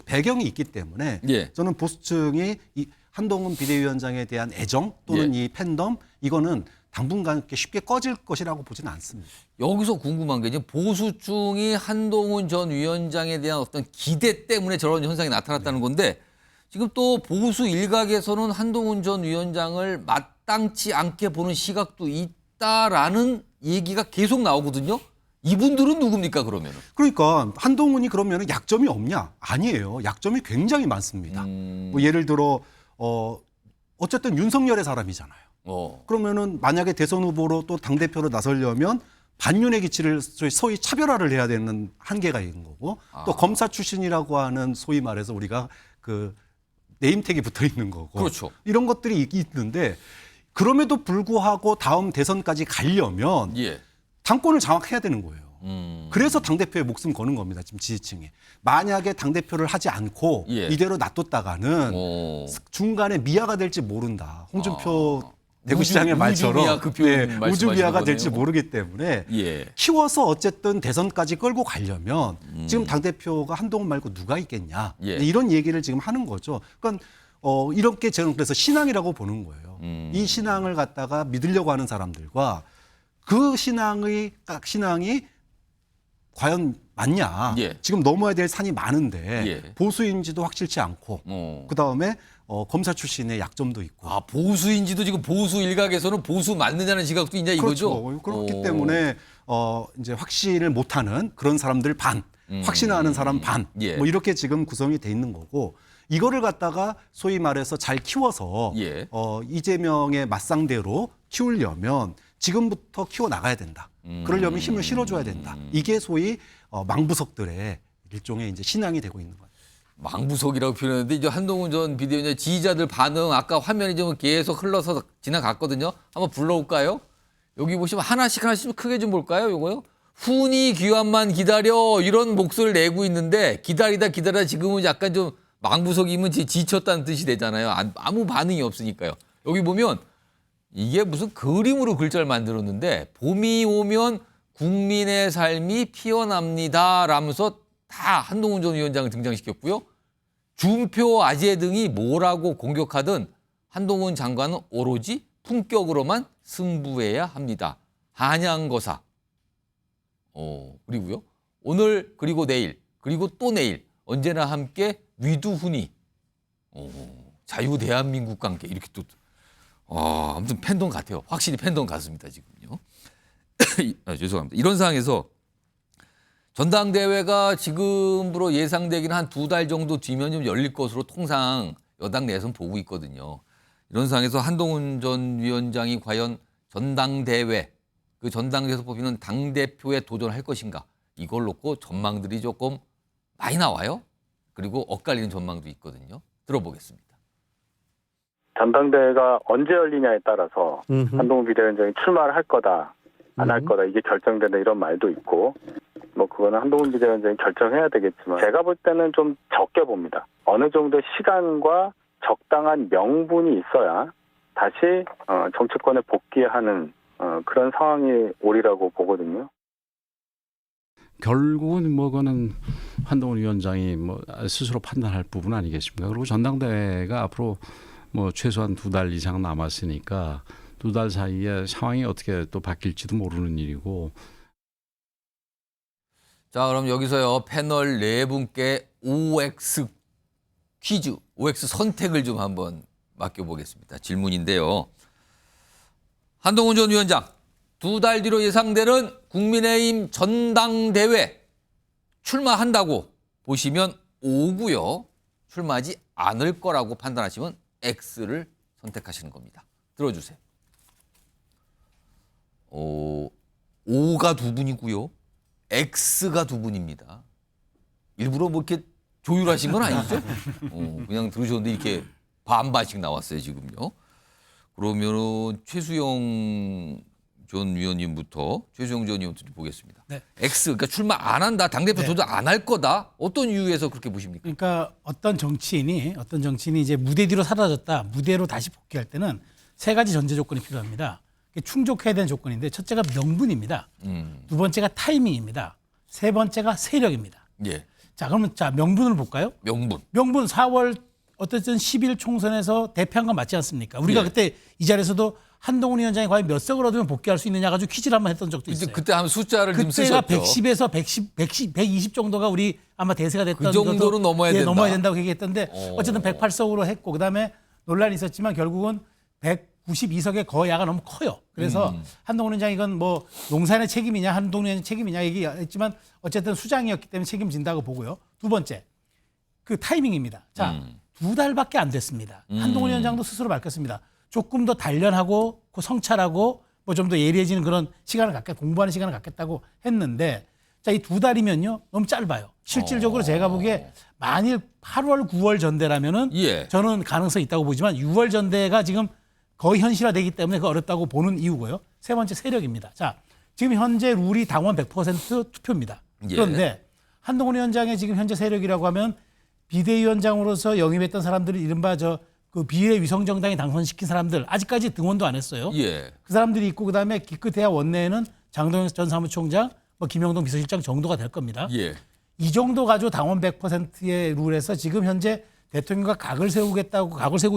배경이 있기 때문에 예. 저는 보수층이 이 한동훈 비대위원장에 대한 애정 또는 예. 이 팬덤 이거는 당분간 쉽게 꺼질 것이라고 보지는 않습니다. 여기서 궁금한 게 지금 보수층이 한동훈 전 위원장에 대한 어떤 기대 때문에 저런 현상이 나타났다는 건데 지금 또 보수 일각에서는 한동훈 전 위원장을 마땅치 않게 보는 시각도 있다라는 얘기가 계속 나오거든요. 이분들은 누굽니까 그러면은? 그러니까 한동훈이 그러면 약점이 없냐? 아니에요. 약점이 굉장히 많습니다. 뭐 예를 들어 어쨌든 윤석열의 사람이잖아요. 그러면은 만약에 대선 후보로 또 당대표로 나서려면 반윤의 기치를 소위 차별화를 해야 되는 한계가 있는 거고 또 검사 출신이라고 하는 소위 말해서 우리가 그 네임택이 붙어 있는 거고 그렇죠. 이런 것들이 있는데 그럼에도 불구하고 다음 대선까지 가려면 예. 당권을 장악해야 되는 거예요. 그래서 당대표에 목숨 거는 겁니다. 지금 지지층이. 만약에 당대표를 하지 않고 예. 이대로 놔뒀다가는 중간에 미아가 될지 모른다. 홍준표 대구시장의 말처럼 우주미아 그 표현 말씀하시는 우주미아가 거네요. 될지 모르기 때문에 예. 키워서 어쨌든 대선까지 끌고 가려면 지금 당대표가 한동훈 말고 누가 있겠냐. 예. 이런 얘기를 지금 하는 거죠. 그러니까 이렇게 저는 그래서 신앙이라고 보는 거예요. 이 신앙을 갖다가 믿으려고 하는 사람들과 그 신앙이 과연 맞냐. 예. 지금 넘어야 될 산이 많은데 예. 보수인지도 확실치 않고 그다음에 검사 출신의 약점도 있고. 보수인지도 지금 보수 일각에서는 보수 맞느냐는 시각도 있냐 이거죠. 그렇죠. 그렇기 때문에 이제 확신을 못하는 그런 사람들 반, 확신하는 사람 반, 예. 뭐 이렇게 지금 구성이 돼 있는 거고 이거를 갖다가 소위 말해서 잘 키워서 예. 이재명의 맞상대로 키우려면 지금부터 키워 나가야 된다. 그러려면 힘을 실어줘야 된다. 이게 소위 망부석들의 일종의 이제 신앙이 되고 있는 거예요. 망부석이라고 표현했는데 이제 한동훈 전 비대위원장 지지자들 반응 아까 화면이 좀 계속 흘러서 지나갔거든요. 한번 불러올까요? 여기 보시면 하나씩 크게 좀 볼까요? 요거요. 훈이 귀환만 기다려 이런 목소리를 내고 있는데 기다리다 지금은 약간 좀 망부석이면 지쳤다는 뜻이 되잖아요. 아무 반응이 없으니까요. 여기 보면 이게 무슨 그림으로 글자를 만들었는데 봄이 오면 국민의 삶이 피어납니다 라면서 다 한동훈 전 위원장을 등장시켰고요. 준표 아재 등이 뭐라고 공격하든 한동훈 장관은 오로지 품격으로만 승부해야 합니다. 한양거사. 그리고요. 오늘 그리고 내일 그리고 또 내일 언제나 함께 위두훈이 자유 대한민국과 함께 이렇게 또 아무튼 팬덤 같아요. 확실히 팬덤 같습니다 지금요. 죄송합니다. 이런 상황에서 전당대회가 지금으로 예상되기는 한 2달 정도 뒤면 좀 열릴 것으로 통상 여당 내에서는 보고 있거든요. 이런 상황에서 한동훈 전 위원장이 과연 전당대회, 그 전당대회에서 뽑히는 당대표에 도전할 것인가, 이걸 놓고 전망들이 조금 많이 나와요. 그리고 엇갈리는 전망도 있거든요. 들어보겠습니다. 전당대회가 언제 열리냐에 따라서 한동훈 비대위원장이 출마를 할 거다, 안 할 거다, 이게 결정된다, 이런 말도 있고, 뭐 그거는 한동훈 비대위원장이 결정해야 되겠지만, 제가 볼 때는 좀 적게 봅니다. 어느 정도 시간과 적당한 명분이 있어야 다시 정치권에 복귀하는 그런 상황이 오리라고 보거든요. 결국은 뭐 그거는 한동훈 위원장이 뭐 스스로 판단할 부분 아니겠습니까? 그리고 전당대회가 앞으로 뭐 최소한 2달 이상 남았으니까 2달 사이에 상황이 어떻게 또 바뀔지도 모르는 일이고. 자, 그럼 여기서요 패널 네 분께 OX 퀴즈, OX 선택을 좀 한번 맡겨보겠습니다. 질문인데요. 한동훈 전 위원장, 2달 뒤로 예상되는 국민의힘 전당대회 출마한다고 보시면 O고요. 출마하지 않을 거라고 판단하시면 X를 선택하시는 겁니다. 들어주세요. O가 2분이고요. X가 2분입니다. 일부러 뭐 이렇게 조율하신 건 아니죠? 그냥 들으셨는데 이렇게 반반씩 나왔어요, 지금요. 그러면은 최수영 전 위원님부터 보겠습니다. 네. X, 그러니까 출마 안 한다, 당대표 도전 안 할 거다. 어떤 이유에서 그렇게 보십니까? 그러니까 어떤 정치인이 이제 무대 뒤로 사라졌다, 무대로 다시 복귀할 때는 3가지 전제 조건이 필요합니다. 충족해야 되는 조건인데, 첫째가 명분입니다. 2번째가 타이밍입니다. 3번째가 세력입니다. 예. 자, 그러면 명분을 볼까요? 명분 4월 어쨌든 10일 총선에서 대표한 건 맞지 않습니까? 우리가 그때 이 자리에서도 한동훈 위원장이 과연 몇 석을 얻으면 복귀할 수 있느냐 가지고 퀴즈를 한번 했던 적도 있어요. 그때 한 숫자를 좀 그때가 쓰셨죠. 110에서 120 정도가 우리 아마 대세가 됐던 그 정도는 넘어야 된다. 넘어야 된다고 얘기했던데 어쨌든 108석으로 했고, 그다음에 논란이 있었지만 결국은 192석의 거야가 너무 커요. 그래서 한동훈 위원장 이건 뭐 용산의 책임이냐 한동훈 위원장 책임이냐 얘기했지만 어쨌든 수장이었기 때문에 책임진다고 보고요. 2번째, 그 타이밍입니다. 자, 2달밖에 안 됐습니다. 한동훈 위원장도 스스로 밝혔습니다. 조금 더 단련하고 성찰하고 뭐 좀 더 예리해지는 그런 시간을 공부하는 시간을 갖겠다고 했는데, 자, 이 2달이면요 너무 짧아요. 실질적으로 제가 보기에 만일 8월, 9월 전대라면은 저는 가능성이 있다고 보지만 6월 전대가 지금 거의 현실화되기 때문에 그 어렵다고 보는 이유고요. 3번째, 세력입니다. 자, 지금 현재 룰이 당원 100% 투표입니다. 그런데 한동훈 위원장의 지금 현재 세력이라고 하면 비대위원장으로서 영입했던 사람들이 이른바 그 비례 위성정당에 당선시킨 사람들, 아직까지 등원도 안 했어요. 그 사람들이 있고, 그다음에 기껏해야 원내에는 장동영 전 사무총장, 뭐 김영동 비서실장 정도가 될 겁니다. 이 정도 가지고 당원 100%의 룰에서 지금 현재 대통령과 각을 세우고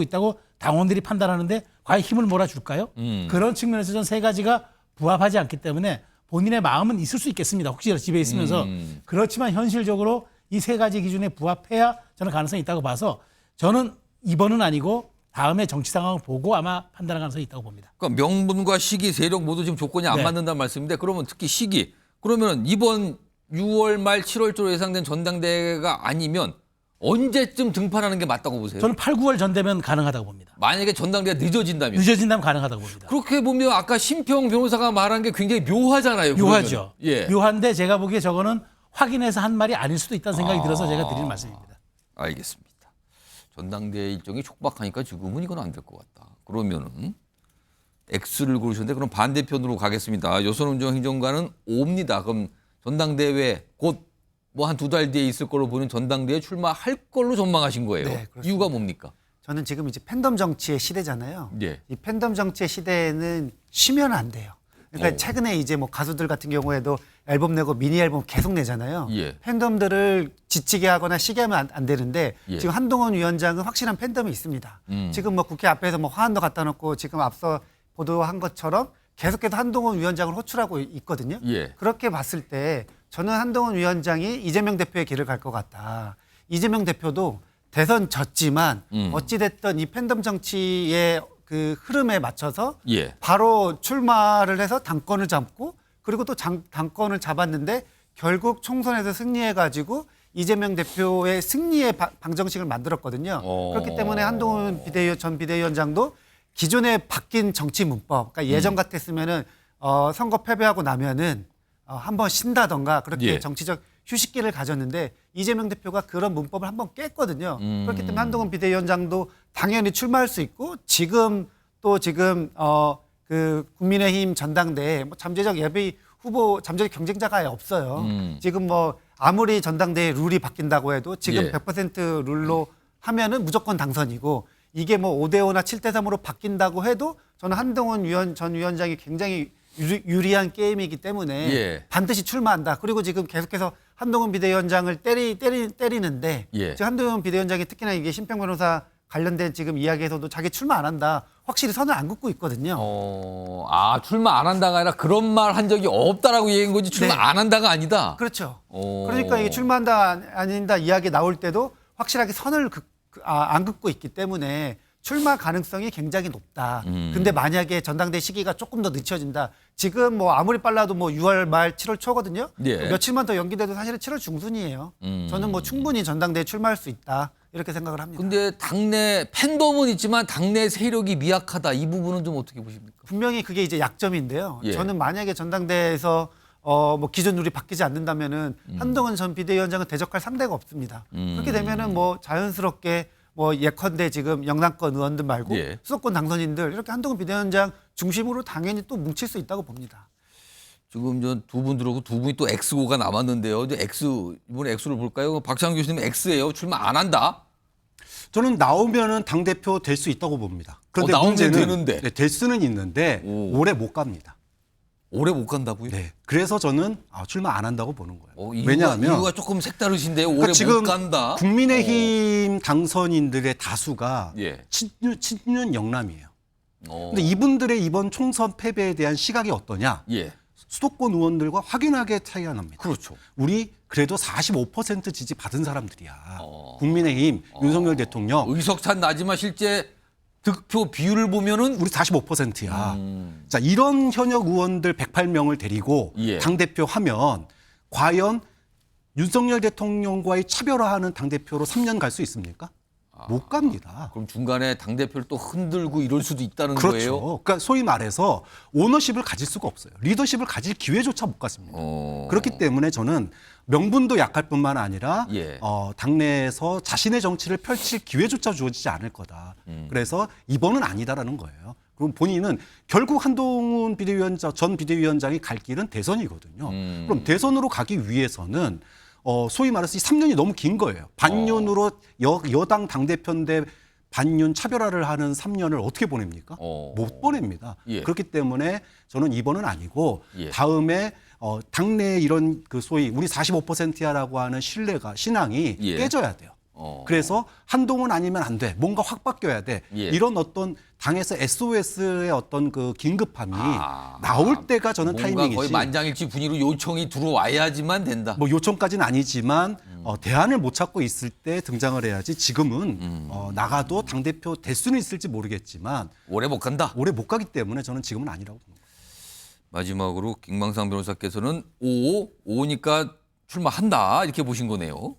있다고 당원들이 판단하는데 과연 힘을 몰아줄까요? 그런 측면에서 전 3가지가 부합하지 않기 때문에 본인의 마음은 있을 수 있겠습니다. 혹시 집에 있으면서. 그렇지만 현실적으로 이 3가지 기준에 부합해야 저는 가능성이 있다고 봐서, 저는 이번은 아니고 다음에 정치 상황을 보고 아마 판단할 가능성이 있다고 봅니다. 그러니까 명분과 시기, 세력 모두 지금 조건이 안 맞는다는 말씀인데, 그러면 특히 시기, 그러면 이번 6월 말 7월 초로 예상된 전당대회가 아니면 언제쯤 등판하는 게 맞다고 보세요? 저는 8, 9월 전 되면 가능하다고 봅니다. 만약에 전당대회가 늦어진다면 가능하다고 봅니다. 그렇게 보면 아까 심평 변호사가 말한 게 굉장히 묘하잖아요. 묘하죠. 묘한데 제가 보기에 저거는 확인해서 한 말이 아닐 수도 있다는 생각이 들어서 제가 드리는 말씀입니다. 알겠습니다. 전당대회 일정이 촉박하니까 지금은 이건 안 될 것 같다. 그러면은 X를 고르셨는데, 그럼 반대편으로 가겠습니다. 여선운정 행정관은 O입니다. 그럼 전당대회 곧 뭐 한 2달 뒤에 있을 걸로 보는 전당대회에 출마할 걸로 전망하신 거예요. 네, 이유가 뭡니까? 저는 지금 이제 팬덤 정치의 시대잖아요. 이 팬덤 정치의 시대에는 쉬면 안 돼요. 그러니까 최근에 이제 뭐 가수들 같은 경우에도 앨범 내고 미니 앨범 계속 내잖아요. 예. 팬덤들을 지치게 하거나 시게 하면 안 되는데 예. 지금 한동훈 위원장은 확실한 팬덤이 있습니다. 지금 뭐 국회 앞에서 뭐 화환도 갖다 놓고 지금 앞서 보도한 것처럼 계속해서 한동훈 위원장을 호출하고 있거든요. 예. 그렇게 봤을 때 저는 한동훈 위원장이 이재명 대표의 길을 갈 것 같다. 이재명 대표도 대선 졌지만 어찌됐든 이 팬덤 정치의 그 흐름에 맞춰서 예. 바로 출마를 해서 당권을 잡고 그리고 또 당권을 잡았는데 결국 총선에서 승리해가지고 이재명 대표의 승리의 방정식을 만들었거든요. 그렇기 때문에 한동훈 전 비대위원장도 기존에 바뀐 정치 문법, 그러니까 예전 같았으면은 선거 패배하고 나면은 한번 쉰다던가 그렇게 예. 정치적 휴식기를 가졌는데 이재명 대표가 그런 문법을 한번 깼거든요. 그렇기 때문에 한동훈 비대위원장도 당연히 출마할 수 있고 지금 그 국민의힘 전당대회 뭐 잠재적 예비 후보 잠재적 경쟁자가 없어요. 지금 뭐 아무리 전당대회 룰이 바뀐다고 해도 지금 예. 100% 룰로 하면은 무조건 당선이고 이게 뭐 5대5나 7대3으로 바뀐다고 해도 저는 한동훈 전 위원장이 굉장히 유리한 게임이기 때문에 예. 반드시 출마한다. 그리고 지금 계속해서 한동훈 비대위원장을 때리는데 예. 지금 한동훈 비대위원장이 특히나 이게 심평 변호사 관련된 지금 이야기에서도 자기 출마 안 한다. 확실히 선을 안 긋고 있거든요. 출마 안 한다가 아니라 그런 말 한 적이 없다라고 얘기한 거지 출마 네. 안 한다가 아니다. 그렇죠. 그러니까 이게 출마한다 아닌다 이야기 나올 때도 확실하게 선을 안 긋고 있기 때문에 출마 가능성이 굉장히 높다. 근데 만약에 전당대 시기가 조금 더 늦춰진다. 지금 뭐 아무리 빨라도 뭐 6월 말 7월 초거든요. 예. 며칠만 더 연기돼도 사실은 7월 중순이에요. 저는 뭐 충분히 전당대에 출마할 수 있다. 이렇게 생각을 합니다. 근데 당내 팬덤은 있지만 당내 세력이 미약하다. 이 부분은 좀 어떻게 보십니까? 분명히 그게 이제 약점인데요. 예. 저는 만약에 전당대에서 뭐 기존 룰이 바뀌지 않는다면은 한동훈 전 비대위원장은 대적할 상대가 없습니다. 그렇게 되면은 뭐 자연스럽게 뭐 예컨대 지금 영남권 의원들 말고 예. 수도권 당선인들 이렇게 한동훈 비대위원장 중심으로 당연히 또 뭉칠 수 있다고 봅니다. 지금 저 두 분 들어오고 두 분이 또 X고가 남았는데요. 이제 이번에 X를 볼까요? 박찬호 교수님 X예요. 출마 안 한다. 저는 나오면은 당 대표 될 수 있다고 봅니다. 그런데 나오면 문제는 되는데. 네, 될 수는 있는데 오래 못 갑니다. 오래 못 간다고요? 네, 그래서 저는 출마 안 한다고 보는 거예요. 왜냐하면 이유가 조금 색다르신데요. 오래 그러니까 지금 못 간다. 국민의힘 당선인들의 다수가 예. 친윤 영남이에요. 근데 이분들의 이번 총선 패배에 대한 시각이 어떠냐? 예. 수도권 의원들과 확연하게 차이가 납니다. 그렇죠. 우리 그래도 45% 지지 받은 사람들이야. 국민의힘, 윤석열 대통령. 의석찬 나지만 실제 득표 비율을 보면은 우리 45%야. 자, 이런 현역 의원들 108명을 데리고 예. 당대표 하면 과연 윤석열 대통령과의 차별화하는 당대표로 3년 갈 수 있습니까? 못 갑니다. 그럼 중간에 당대표를 또 흔들고 이럴 수도 있다는 그렇죠. 거예요? 그러니까 소위 말해서 오너십을 가질 수가 없어요. 리더십을 가질 기회조차 못 갖습니다. 그렇기 때문에 저는 명분도 약할 뿐만 아니라 예. 당내에서 자신의 정치를 펼칠 기회조차 주어지지 않을 거다. 그래서 이번은 아니다라는 거예요. 그럼 본인은 결국 한동훈 전 비대위원장이 갈 길은 대선이거든요. 그럼 대선으로 가기 위해서는 소위 말해서 이 3년이 너무 긴 거예요. 반윤으로 여당 당대표인데 반윤 차별화를 하는 3년을 어떻게 보냅니까? 못 보냅니다. 예. 그렇기 때문에 저는 이번은 아니고 예. 다음에 당내에 이런 그 소위 우리 45%야라고 하는 신앙이 예. 깨져야 돼요. 그래서 한동훈 아니면 안 돼. 뭔가 확 바뀌어야 돼. 예. 이런 어떤 당에서 SOS의 어떤 그 긴급함이 나올 때가 저는 뭔가 타이밍이지. 거의 만장일치 분위기로 요청이 들어와야지만 된다. 뭐 요청까지는 아니지만 대안을 못 찾고 있을 때 등장을 해야지. 지금은 나가도 당대표 될 수는 있을지 모르겠지만 오래 못 간다. 오래 못 가기 때문에 저는 지금은 아니라고 봅니다. 마지막으로 김광상 변호사께서는 5니까 출마한다 이렇게 보신 거네요.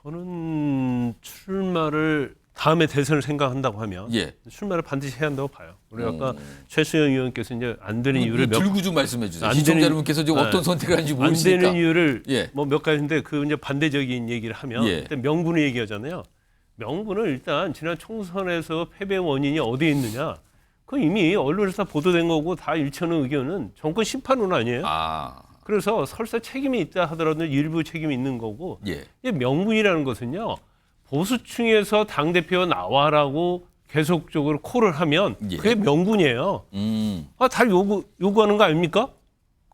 저는 출마를 다음에 대선을 생각한다고 하면 예. 출마를 반드시 해야 한다고 봐요. 우리 아까 최수영 의원께서 이제 안 되는 이유를 들고 좀 말씀해 주세요. 안 시청자 되는- 여러분께서 지금 어떤 선택을 하는지 모르시니까. 안 되는 이유를 예. 뭐 몇 가지인데 그 이제 반대적인 얘기를 하면 예. 일단 명분을 얘기하잖아요. 명분은 일단 지난 총선에서 패배 원인이 어디에 있느냐. 그 이미 언론에서 보도된 거고 다 일치하는 의견은 정권 심판론 아니에요. 그래서 설사 책임이 있다 하더라도 일부 책임이 있는 거고 예. 이 명분이라는 것은요. 보수층에서 당대표 나와라고 계속적으로 콜을 하면 예. 그게 명분이에요. 다 요구하는 거 아닙니까?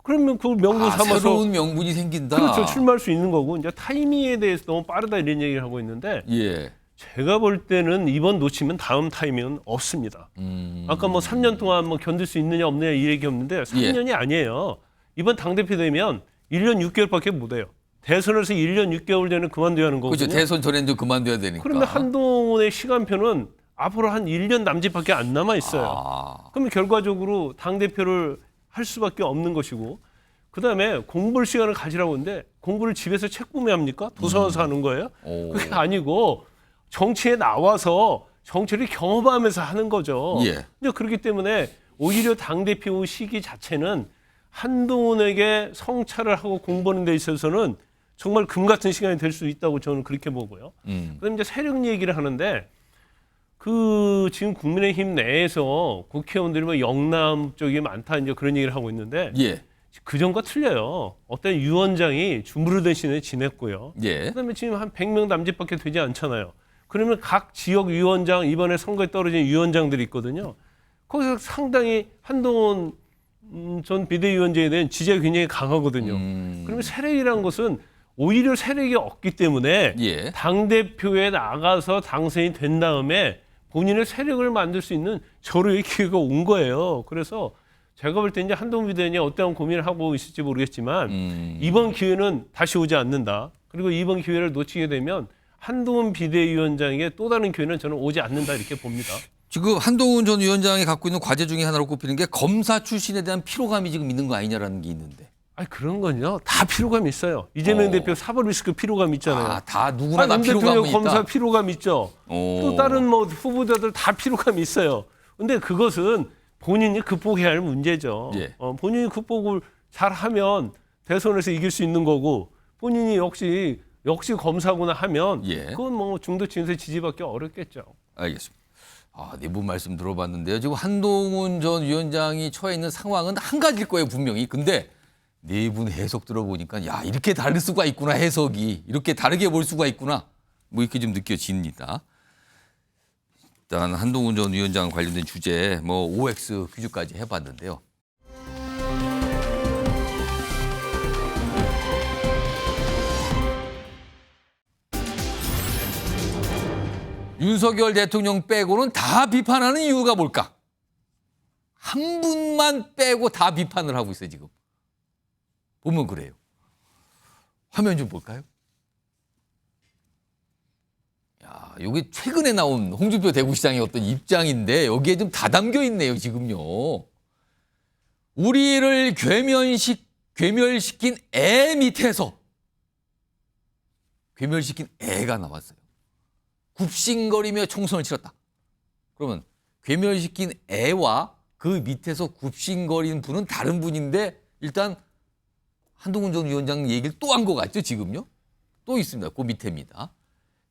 그러면 그걸 명분 삼아서 새로운 명분이 생긴다. 그렇죠. 출마할 수 있는 거고 이제 타이밍에 대해서 너무 빠르다 이런 얘기를 하고 있는데 예. 제가 볼 때는 이번 놓치면 다음 타이밍은 없습니다. 아까 뭐 3년 동안 뭐 견딜 수 있느냐 없느냐 이 얘기였는데 3년이 아니에요. 이번 당대표 되면 1년 6개월밖에 못 해요. 대선에서 1년 6개월 전에 그만둬야 하는 거거든요. 그렇죠. 대선 전에도 그만둬야 되니까. 그런데 한동훈의 시간표는 앞으로 한 1년 남짓밖에 안 남아 있어요. 그러면 결과적으로 당대표를 할 수밖에 없는 것이고 그다음에 공부할 시간을 가지라고 하는데 공부를 집에서 책 보면 합니까? 도서관에서 하는 거예요? 그게 아니고 정치에 나와서 정치를 경험하면서 하는 거죠. 예. 근데 그렇기 때문에 오히려 당대표 시기 자체는 한동훈에게 성찰을 하고 공부하는 데 있어서는 정말 금 같은 시간이 될 수 있다고 저는 그렇게 보고요. 그다음에 이제 세력 얘기를 하는데 지금 국민의힘 내에서 국회의원들이 뭐 영남 쪽이 많다 이제 그런 얘기를 하고 있는데 예. 그전과 틀려요. 어떤 위원장이 주무르던 시대에 지냈고요. 예. 그다음에 지금 한 100명 남짓밖에 되지 않잖아요. 그러면 각 지역 위원장 이번에 선거에 떨어진 위원장들이 있거든요. 거기서 상당히 한동훈 전 비대위원장에 대한 지지가 굉장히 강하거든요. 그러면 세력이라는 것은 오히려 세력이 없기 때문에 예. 당대표에 나가서 당선이 된 다음에 본인의 세력을 만들 수 있는 절호의 기회가 온 거예요. 그래서 제가 볼 때 이제 한동훈 비대위원장이 어떠한 고민을 하고 있을지 모르겠지만 이번 기회는 다시 오지 않는다. 그리고 이번 기회를 놓치게 되면 한동훈 비대위원장에게 또 다른 기회는 저는 오지 않는다 이렇게 봅니다. 지금 한동훈 전 위원장이 갖고 있는 과제 중에 하나로 꼽히는 게 검사 출신에 대한 피로감이 지금 있는 거 아니냐라는 게 있는데. 아니 그런 건요. 다 피로감 있어요. 이재명 대표 사법 리스크 피로감 있잖아요. 다 누구나 다 피로감이 있다. 검사 피로감 있죠. 또 다른 뭐 후보자들 다 피로감이 있어요. 근데 그것은 본인이 극복해야 할 문제죠. 예. 본인이 극복을 잘하면 대선에서 이길 수 있는 거고 본인이 역시 검사구나 하면 예. 그건 뭐 중도층에서 지지받기 어렵겠죠. 알겠습니다. 네 분 말씀 들어봤는데요. 지금 한동훈 전 위원장이 처해 있는 상황은 한 가지일 거예요, 분명히. 근데 네 분 해석 들어보니까 야, 이렇게 다를 수가 있구나, 해석이. 이렇게 다르게 볼 수가 있구나. 뭐 이렇게 좀 느껴집니다. 일단 한동훈 전 위원장 관련된 주제 뭐 OX 퀴즈까지 해봤는데요. 윤석열 대통령 빼고는 다 비판하는 이유가 뭘까? 한 분만 빼고 다 비판을 하고 있어요, 지금. 보면 그래요. 화면 좀 볼까요? 야, 이게 최근에 나온 홍준표 대구시장의 어떤 입장인데 여기에 좀 다 담겨 있네요, 지금요. 우리를 괴멸시킨 애 밑에서 괴멸시킨 애가 나왔어요. 굽신거리며 총선을 치렀다. 그러면 괴멸시킨 애와 그 밑에서 굽신거리는 분은 다른 분인데 일단 한동훈 전 위원장 얘기를 또 한 것 같죠, 지금요? 또 있습니다. 그 밑에입니다.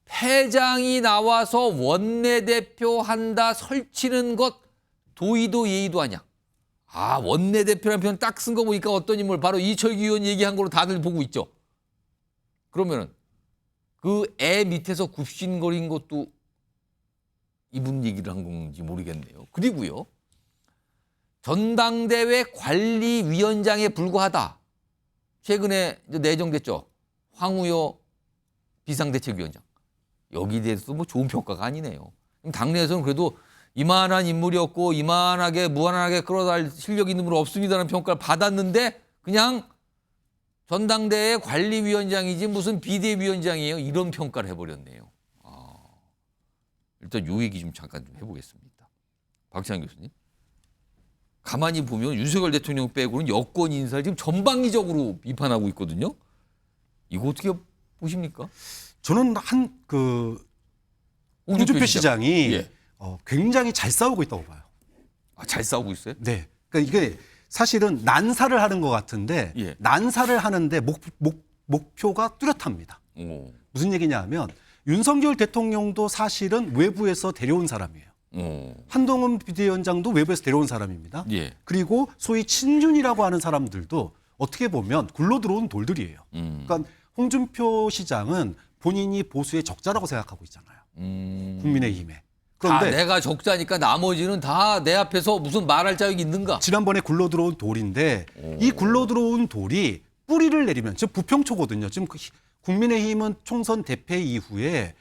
패장이 나와서 원내대표 한다 설치는 것 도의도 예의도 아냐. 원내대표라는 표현 딱 쓴 거 보니까 어떤 인물 바로 이철규 의원 얘기한 걸로 다들 보고 있죠. 그러면은 그 애 밑에서 굽신거린 것도 이분 얘기를 한 건지 모르겠네요. 그리고요. 전당대회 관리위원장에 불과하다. 최근에 내정됐죠. 황우여 비상대책위원장. 여기에 대해서도 뭐 좋은 평가가 아니네요. 당내에서는 그래도 이만한 인물이었고 이만하게 무한하게 끌어다닐 실력 있는 분 없습니다라는 평가를 받았는데 그냥 전당대회 관리위원장이지 무슨 비대위원장이에요. 이런 평가를 해버렸네요. 일단 요 얘기 좀 잠깐 좀 해보겠습니다. 박찬 교수님. 가만히 보면 윤석열 대통령 빼고는 여권 인사를 지금 전방위적으로 비판하고 있거든요. 이거 어떻게 보십니까? 저는 홍준표 시장이 예. 굉장히 잘 싸우고 있다고 봐요. 잘 싸우고 있어요? 네. 그러니까 이게 사실은 난사를 하는 것 같은데 예. 난사를 하는데 목표가 뚜렷합니다. 무슨 얘기냐 하면 윤석열 대통령도 사실은 외부에서 데려온 사람이에요. 한동훈 비대위원장도 외부에서 데려온 사람입니다. 예. 그리고 소위 친윤이라고 하는 사람들도 어떻게 보면 굴러 들어온 돌들이에요. 그러니까 홍준표 시장은 본인이 보수의 적자라고 생각하고 있잖아요. 국민의힘에. 그런데 내가 적자니까 나머지는 다 내 앞에서 무슨 말할 자격이 있는가? 지난번에 굴러들어온 돌인데 이 굴러들어온 돌이 뿌리를 내리면 즉 부평초거든요. 지금 국민의힘은 총선 대패 이후에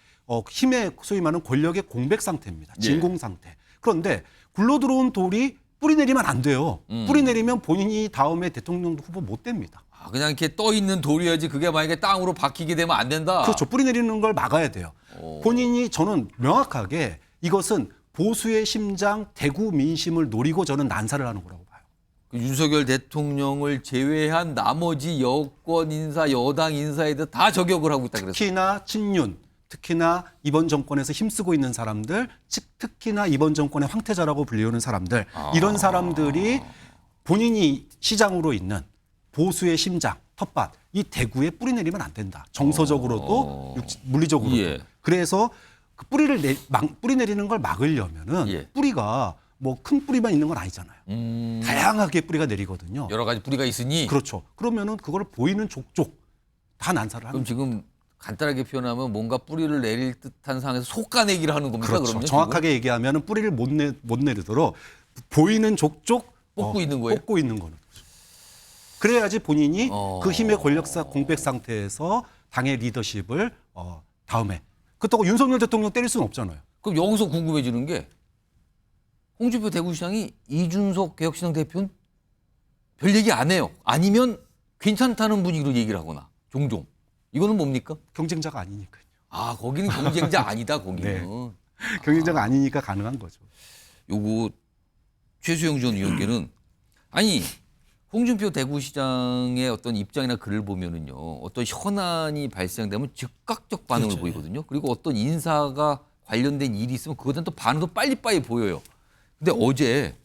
힘의 소위 말하는 권력의 공백 상태입니다. 진공 상태. 그런데 굴러들어온 돌이 뿌리 내리면 안 돼요. 뿌리 내리면 본인이 다음에 대통령 후보 못 됩니다. 그냥 이렇게 떠 있는 돌이어야지 그게 만약에 땅으로 박히게 되면 안 된다. 그렇죠. 뿌리 내리는 걸 막아야 돼요. 본인이 저는 명확하게 이것은 보수의 심장 대구 민심을 노리고 저는 난사를 하는 거라고 봐요. 그 윤석열 대통령을 제외한 나머지 여권 인사, 여당 인사에 대해 다 저격을 하고 있다 그랬어요. 특히나 친윤, 특히나 이번 정권에서 힘쓰고 있는 사람들, 특히나 이번 정권의 황태자라고 불리우는 사람들, 이런 사람들이 본인이 시장으로 있는 보수의 심장, 텃밭, 이 대구에 뿌리 내리면 안 된다. 정서적으로도 물리적으로도. 예. 그래서 그 뿌리 내리는 걸 막으려면은 뿌리가 뭐 큰 뿌리만 있는 건 아니잖아요. 다양하게 뿌리가 내리거든요. 여러 가지 뿌리가 있으니. 그렇죠. 그러면은 그걸 보이는 족족 다 난사를 하는. 그럼 지금 간단하게 표현하면 뭔가 뿌리를 내릴 듯한 상황에서 속가내기를 하는 겁니까? 그렇죠. 그럼요, 정확하게 얘기하면은 뿌리를 못 내리도록 보이는 족족 뽑고 있는 거예요. 뽑고 있는 거는. 그래야지 본인이 그 힘의 권력사 공백 상태에서 당의 리더십을 다음에 그렇다고 윤석열 대통령 때릴 수는 없잖아요. 그럼 여기서 궁금해지는 게 홍준표 대구시장이 이준석 개혁신당 대표는 별 얘기 안 해요. 아니면 괜찮다는 분위기로 얘기를 하거나 종종. 이거는 뭡니까? 경쟁자가 아니니까요. 거기는 경쟁자 아니다. 거기는. 네. 경쟁자가 아니니까 가능한 거죠. 요거 최수영 전 의원께는 아니 홍준표 대구시장의 어떤 입장이나 글을 보면은요, 어떤 현안이 발생되면 즉각적 반응을 그렇죠. 보이거든요. 그리고 어떤 인사가 관련된 일이 있으면 그것은 또 반응도 빨리빨리 보여요. 근데 어제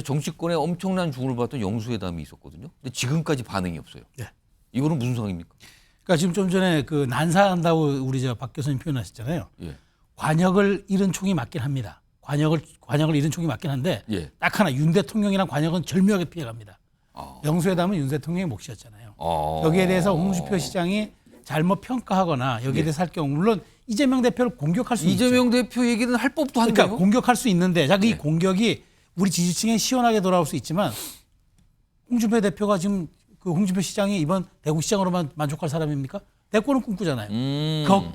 정치권에 엄청난 주목을 받았던 영수회담이 있었거든요. 근데 지금까지 반응이 없어요. 네. 이거는 무슨 상황입니까? 그러니까 지금 좀 전에 그 난사한다고 우리 박 교수님 표현하셨잖아요. 예. 관역을 잃은 총이 맞긴 합니다. 관역을 잃은 총이 맞긴 한데 예. 딱 하나 윤 대통령이랑 관역은 절묘하게 피해갑니다. 영수회담은 윤 대통령의 몫이었잖아요. 여기에 대해서 홍준표 시장이 잘못 평가하거나 여기에 대해서 할 경우 물론 이재명 대표를 공격할 수 있죠. 이재명 대표 얘기는 할 법도 한데요. 그러니까 공격할 수 있는데 이 공격이 우리 지지층에 시원하게 돌아올 수 있지만 홍준표 대표가 지금 그 홍준표 시장이 이번 대구시장으로만 만족할 사람입니까? 대권은 꿈꾸잖아요.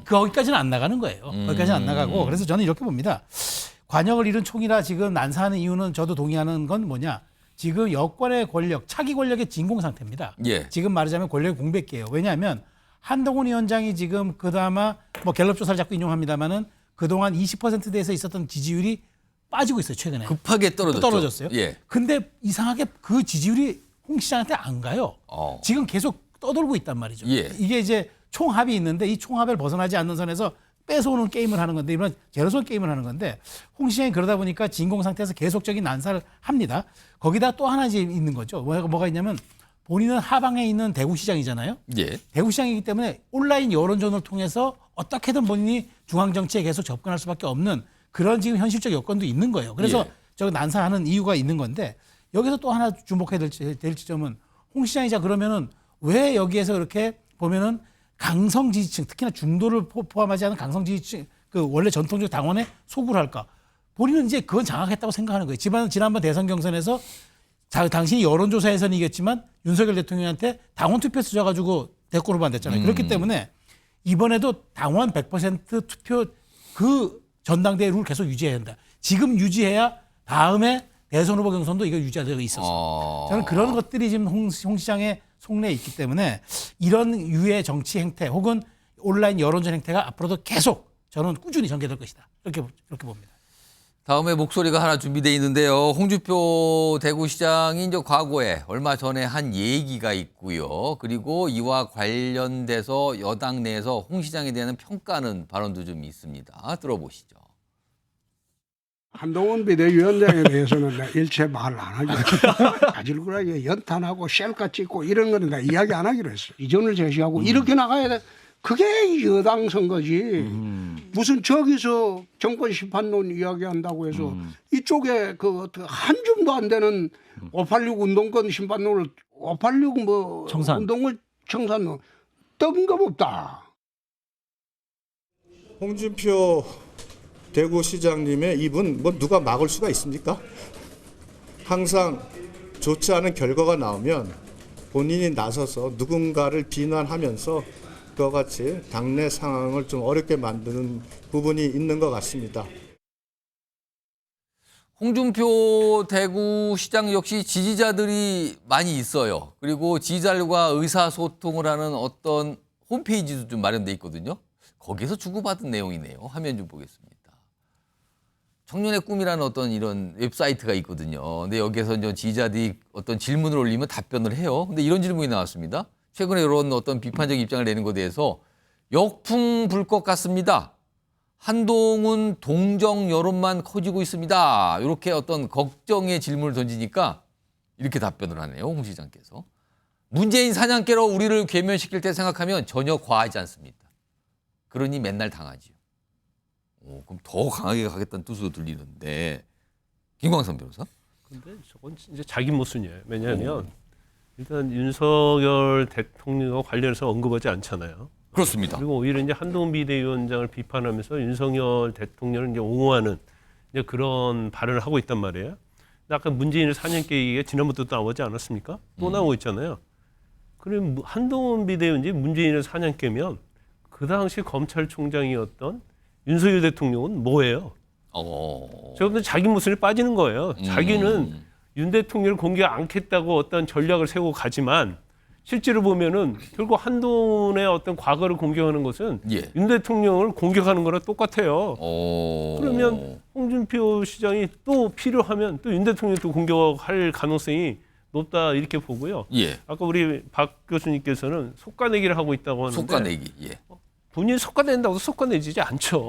거기까지는 안 나가는 거예요. 거기까지는 안 나가고 그래서 저는 이렇게 봅니다. 관역을 잃은 총이라 지금 난사하는 이유는 저도 동의하는 건 뭐냐. 지금 여권의 권력, 차기 권력의 진공 상태입니다. 예. 지금 말하자면 권력의 공백기예요. 왜냐하면 한동훈 위원장이 지금 그나마 뭐 갤럽 조사를 자꾸 인용합니다만은 그동안 20%대에서 있었던 지지율이 빠지고 있어요. 최근에. 급하게 떨어졌어요. 예. 근데 이상하게 그 지지율이 홍 시장한테 안 가요. 지금 계속 떠돌고 있단 말이죠. 예. 이게 이제 총합이 있는데 이 총합을 벗어나지 않는 선에서 뺏어오는 게임을 하는 건데 이번 제로선 게임을 하는 건데 홍 시장이 그러다 보니까 진공 상태에서 계속적인 난사를 합니다. 거기다 또 하나 있는 거죠. 뭐가 있냐면 본인은 하방에 있는 대구시장이잖아요. 예. 대구시장이기 때문에 온라인 여론전을 통해서 어떻게든 본인이 중앙정치에 계속 접근할 수밖에 없는 그런 지금 현실적 여건도 있는 거예요. 그래서 저 난사하는 이유가 있는 건데 여기서 또 하나 주목해야 될 지점은 홍 시장이 그러면은 왜 여기에서 이렇게 보면은 강성 지지층, 특히나 중도를 포함하지 않은 강성 지지층, 그 원래 전통적 당원에 소구를 할까? 본인은 이제 그건 장악했다고 생각하는 거예요. 지난번 대선 경선에서 당신이 여론조사에서는 이겼지만 윤석열 대통령한테 당원 투표에서 져가지고 대권 후보 안 됐잖아요. 그렇기 때문에 이번에도 당원 100% 투표 그 전당대회 룰 계속 유지해야 한다. 지금 유지해야 다음에 대선 후보 경선도 이거 유지하도록 있어서 저는 그런 것들이 지금 홍 시장의 속내에 있기 때문에 이런 유의 정치 행태 혹은 온라인 여론전 행태가 앞으로도 계속 저는 꾸준히 전개될 것이다. 그렇게 봅니다. 다음에 목소리가 하나 준비되어 있는데요. 홍준표 대구시장이 이제 과거에 얼마 전에 한 얘기가 있고요. 그리고 이와 관련돼서 여당 내에서 홍 시장에 대한 평가하는 발언도 좀 있습니다. 들어보시죠. 한동훈 비대위원장에 대해서는 내가 일체 말을 안 하기로 했어. 아질구라게 연탄하고 셀카 찍고 이런 거는 내가 이야기 안 하기로 했어. 이전을 제시하고 이렇게 나가야 돼. 그게 여당 선거지. 무슨 저기서 정권 심판론 이야기한다고 해서 이쪽에 한 줌도 안 되는 586 운동권 심판론을 586 운동권 청산론 뜬금없다. 홍준표 대구시장님의 입은 뭐 누가 막을 수가 있습니까? 항상 좋지 않은 결과가 나오면 본인이 나서서 누군가를 비난하면서 그와 같이 당내 상황을 좀 어렵게 만드는 부분이 있는 것 같습니다. 홍준표 대구시장 역시 지지자들이 많이 있어요. 그리고 지지자들과 의사소통을 하는 어떤 홈페이지도 좀 마련돼 있거든요. 거기에서 주고받은 내용이네요. 화면 좀 보겠습니다. 청년의 꿈이라는 어떤 이런 웹사이트가 있거든요. 근데 여기에서 이제 지지자들이 어떤 질문을 올리면 답변을 해요. 근데 이런 질문이 나왔습니다. 최근에 이런 어떤 비판적 입장을 내는 것에 대해서 역풍 불 것 같습니다. 한동훈 동정 여론만 커지고 있습니다. 이렇게 어떤 걱정의 질문을 던지니까 이렇게 답변을 하네요. 홍 시장께서. 문재인 사냥개로 우리를 괴멸시킬 때 생각하면 전혀 과하지 않습니다. 그러니 맨날 당하지요. 그럼 더 강하게 가겠다는 뜻으로 들리는데 김광선 변호사? 근데 저건 이제 자기 모순이에요. 왜냐하면 일단 윤석열 대통령과 관련해서 언급하지 않잖아요. 그렇습니다. 그리고 오히려 이제 한동훈 비대위원장을 비판하면서 윤석열 대통령을 이제 옹호하는 이제 그런 발언을 하고 있단 말이에요. 근데 아까 문재인의 사냥개 얘기가 지난번부터 나오지 않았습니까? 또 나오고 있잖아요. 그럼 한동훈 비대위원장이 문재인의 사냥개면 그 당시 검찰총장이었던 윤석열 대통령은 뭐예요? 저분들 자기 모습에 빠지는 거예요. 자기는 윤 대통령을 공격 않겠다고 어떤 전략을 세우고 가지만 실제로 보면은 결국 한동훈의 어떤 과거를 공격하는 것은 윤 대통령을 공격하는 거랑 똑같아요. 그러면 홍준표 시장이 또 필요하면 또 윤 대통령도 공격할 가능성이 높다 이렇게 보고요. 아까 우리 박 교수님께서는 속가내기를 하고 있다고 하는데 속가내기. 본인이 속가낸다고 속가내지지 않죠.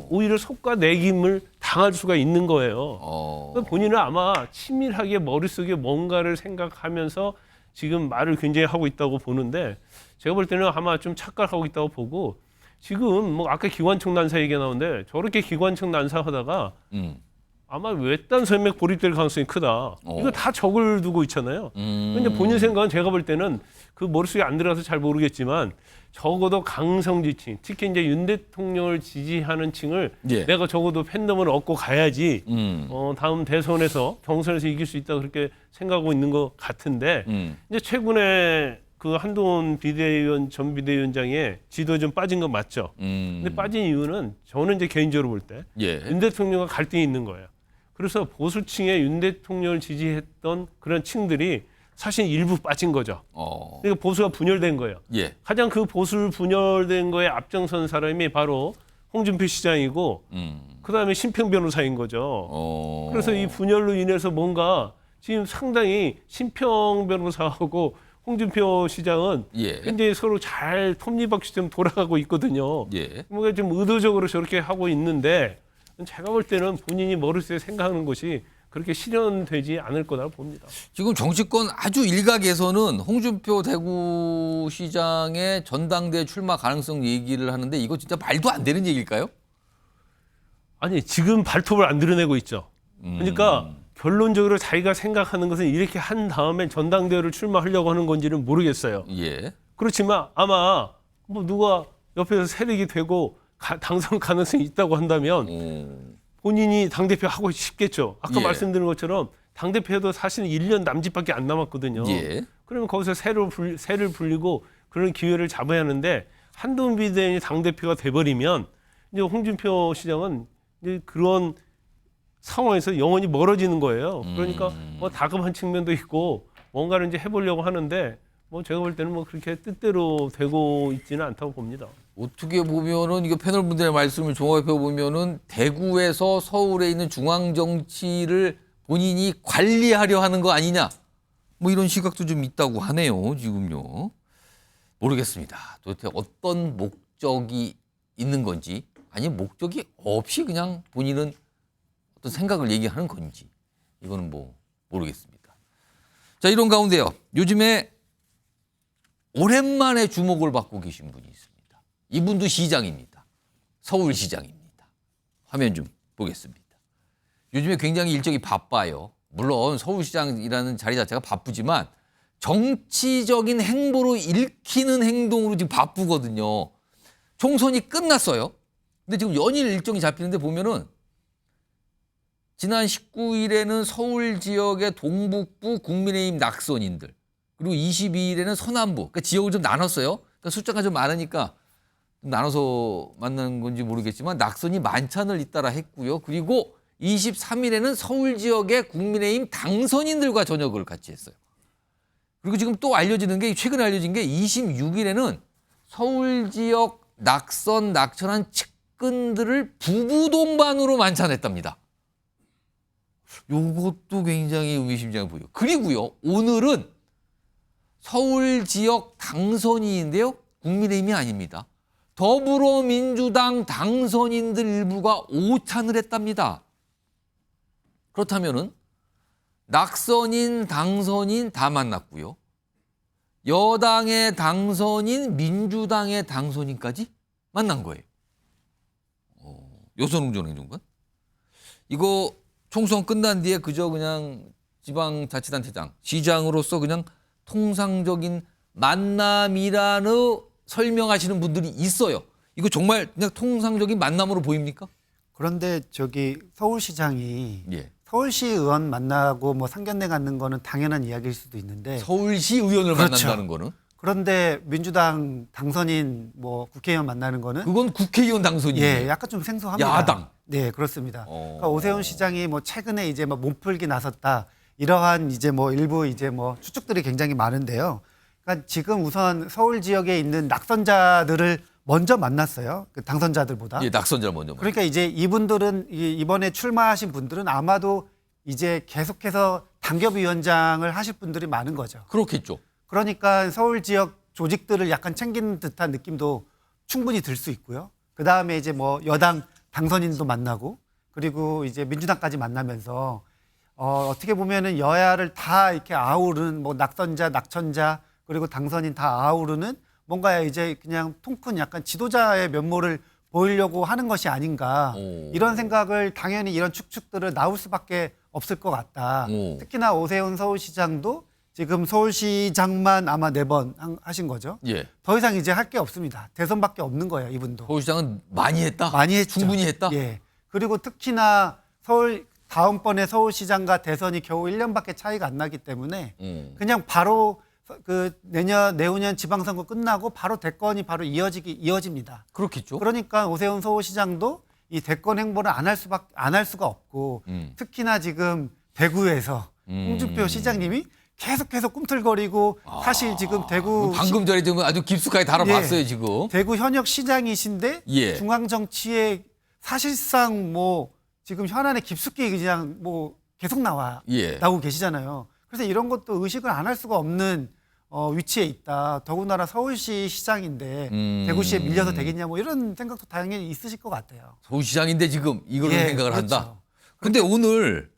오히려 속가내김을 당할 수가 있는 거예요. 본인은 아마 치밀하게 머릿속에 뭔가를 생각하면서 지금 말을 굉장히 하고 있다고 보는데 제가 볼 때는 아마 좀 착각하고 있다고 보고 지금 뭐 아까 기관총 난사 얘기가 나오는데 저렇게 기관총 난사하다가 아마 외딴 산맥 고립될 가능성이 크다. 이거 다 적을 두고 있잖아요. 근데 본인 생각은 제가 볼 때는 그 머릿속에 안 들어가서 잘 모르겠지만 적어도 강성지층, 특히 이제 윤 대통령을 지지하는 층을 내가 적어도 팬덤을 얻고 가야지 다음 대선에서 경선에서 이길 수 있다 그렇게 생각하고 있는 것 같은데 이제 최근에 그 한동훈 전 비대위원장의 지도에 좀 빠진 거 맞죠? 근데 빠진 이유는 저는 이제 개인적으로 볼 때 윤 대통령과 갈등이 있는 거예요. 그래서 보수층에 윤 대통령을 지지했던 그런 층들이 사실 일부 빠진 거죠. 그러니까 보수가 분열된 거예요. 가장 그 보수 분열된 거에 앞장선 사람이 바로 홍준표 시장이고 그다음에 심평 변호사인 거죠. 그래서 이 분열로 인해서 뭔가 지금 상당히 심평 변호사하고 홍준표 시장은 굉장히 서로 잘 톱니바퀴처럼 돌아가고 있거든요. 뭔가 좀 의도적으로 저렇게 하고 있는데 제가 볼 때는 본인이 머릿속에 생각하는 것이 그렇게 실현되지 않을 거라고 봅니다. 지금 정치권 아주 일각에서는 홍준표 대구시장의 전당대회 출마 가능성 얘기를 하는데 이거 진짜 말도 안 되는 얘기일까요? 아니 지금 발톱을 안 드러내고 있죠. 그러니까 결론적으로 자기가 생각하는 것은 이렇게 한 다음에 전당대회를 출마하려고 하는 건지는 모르겠어요. 그렇지만 아마 뭐 누가 옆에서 세력이 되고 당선 가능성이 있다고 한다면 본인이 당대표 하고 싶겠죠. 아까 말씀드린 것처럼 당대표도 사실은 1년 남짓밖에 안 남았거든요. 그러면 거기서 새를 불리고 그런 기회를 잡아야 하는데 한동훈 비대위원이 당대표가 돼버리면 이제 홍준표 시장은 이제 그런 상황에서 영원히 멀어지는 거예요. 그러니까 뭐 다급한 측면도 있고 뭔가를 이제 해보려고 하는데 뭐 제가 볼 때는 뭐 그렇게 뜻대로 되고 있지는 않다고 봅니다. 어떻게 보면은 이거 패널 분들의 말씀을 종합해 보면은 대구에서 서울에 있는 중앙 정치를 본인이 관리하려 하는 거 아니냐? 뭐 이런 시각도 좀 있다고 하네요. 지금요. 모르겠습니다. 도대체 어떤 목적이 있는 건지 아니면 목적이 없이 그냥 본인은 어떤 생각을 얘기하는 건지 이거는 뭐 모르겠습니다. 자, 이런 가운데요. 요즘에 오랜만에 주목을 받고 계신 분이 있습니다. 이분도 시장입니다. 서울시장입니다. 화면 좀 보겠습니다. 요즘에 굉장히 일정이 바빠요. 물론 서울시장이라는 자리 자체가 바쁘지만 정치적인 행보로 읽히는 행동으로 지금 바쁘거든요. 총선이 끝났어요. 근데 지금 연일 일정이 잡히는데 보면은 지난 19일에는 서울 지역의 동북부 국민의힘 낙선인들, 그리고 22일에는 서남부, 그러니까 지역을 좀 나눴어요. 그러니까 숫자가 좀 많으니까 좀 나눠서 만나는 건지 모르겠지만 낙선이 만찬을 잇따라 했고요. 그리고 23일에는 서울 지역의 국민의힘 당선인들과 저녁을 같이 했어요. 그리고 지금 또 알려지는 게, 최근에 알려진 게 26일에는 서울 지역 낙선한 측근들을 부부 동반으로 만찬했답니다. 요것도 굉장히 의미심장해 보여요. 그리고요, 오늘은 서울 지역 당선인인데요, 국민의힘이 아닙니다. 더불어민주당 당선인들 일부가 오찬을 했답니다. 그렇다면은 낙선인, 당선인 다 만났고요. 여당의 당선인, 민주당의 당선인까지 만난 거예요. 여선웅전 행정관? 이거 총선 끝난 뒤에 그저 그냥 지방자치단체장, 시장으로서 그냥 통상적인 만남이라는 설명하시는 분들이 있어요. 이거 정말 그냥 통상적인 만남으로 보입니까? 그런데 저기 서울시장이 예. 서울시 의원 만나고 뭐 상견례 갖는 거는 당연한 이야기일 수도 있는데 서울시 의원을 그렇죠. 만난다는 거는? 그런데 민주당 당선인 뭐 국회의원 만나는 거는 그건 국회의원 당선이에요. 예, 약간 좀 생소합니다. 야당. 네, 그렇습니다. 그러니까 오세훈 시장이 뭐 최근에 이제 뭐 몸풀기 나섰다. 이러한 이제 뭐 일부 이제 뭐 추측들이 굉장히 많은데요. 그러니까 지금 우선 서울 지역에 있는 낙선자들을 먼저 만났어요. 그 당선자들보다. 예, 낙선자를 먼저. 그러니까 이제 이분들은 이번에 출마하신 분들은 아마도 이제 계속해서 당협위원장을 하실 분들이 많은 거죠. 그렇겠죠. 그러니까 서울 지역 조직들을 약간 챙기는 듯한 느낌도 충분히 들 수 있고요. 그 다음에 이제 뭐 여당 당선인도 만나고 그리고 이제 민주당까지 만나면서 어떻게 보면은 여야를 다 이렇게 아우르는 뭐 낙선자, 낙천자 그리고 당선인 다 아우르는 뭔가 이제 그냥 통큰 약간 지도자의 면모를 보이려고 하는 것이 아닌가 이런 생각을 당연히 이런 추측들을 나올 수밖에 없을 것 같다. 특히나 오세훈 서울시장도 지금 서울시장만 아마 4번 하신 거죠. 예. 더 이상 이제 할 게 없습니다. 대선밖에 없는 거예요, 이분도. 서울시장은 많이 했다? 많이 했죠. 충분히 했다? 예. 그리고 특히나 다음번에 서울시장과 대선이 겨우 1년밖에 차이가 안 나기 때문에 그냥 바로 그 내후년 지방선거 끝나고 바로 대권이 바로 이어집니다. 그렇겠죠. 그러니까 오세훈 서울시장도 이 대권 행보를 안 할 수가 없고 특히나 지금 대구에서 홍준표 시장님이 계속해서 꿈틀거리고 사실 지금 대구 방금 전에 지금 아주 깊숙하게 다뤄봤어요. 예, 지금. 대구 현역 시장이신데 예. 중앙 정치에 사실상 뭐 지금 현안에 깊숙이 그냥 뭐 계속 나오고 계시잖아요. 그래서 이런 것도 의식을 안 할 수가 없는 위치에 있다. 더군다나 서울시 시장인데 대구시에 밀려서 되겠냐 뭐 이런 생각도 당연히 있으실 것 같아요. 서울시장인데 지금 이걸 예, 생각을 그렇죠. 한다. 근데 오늘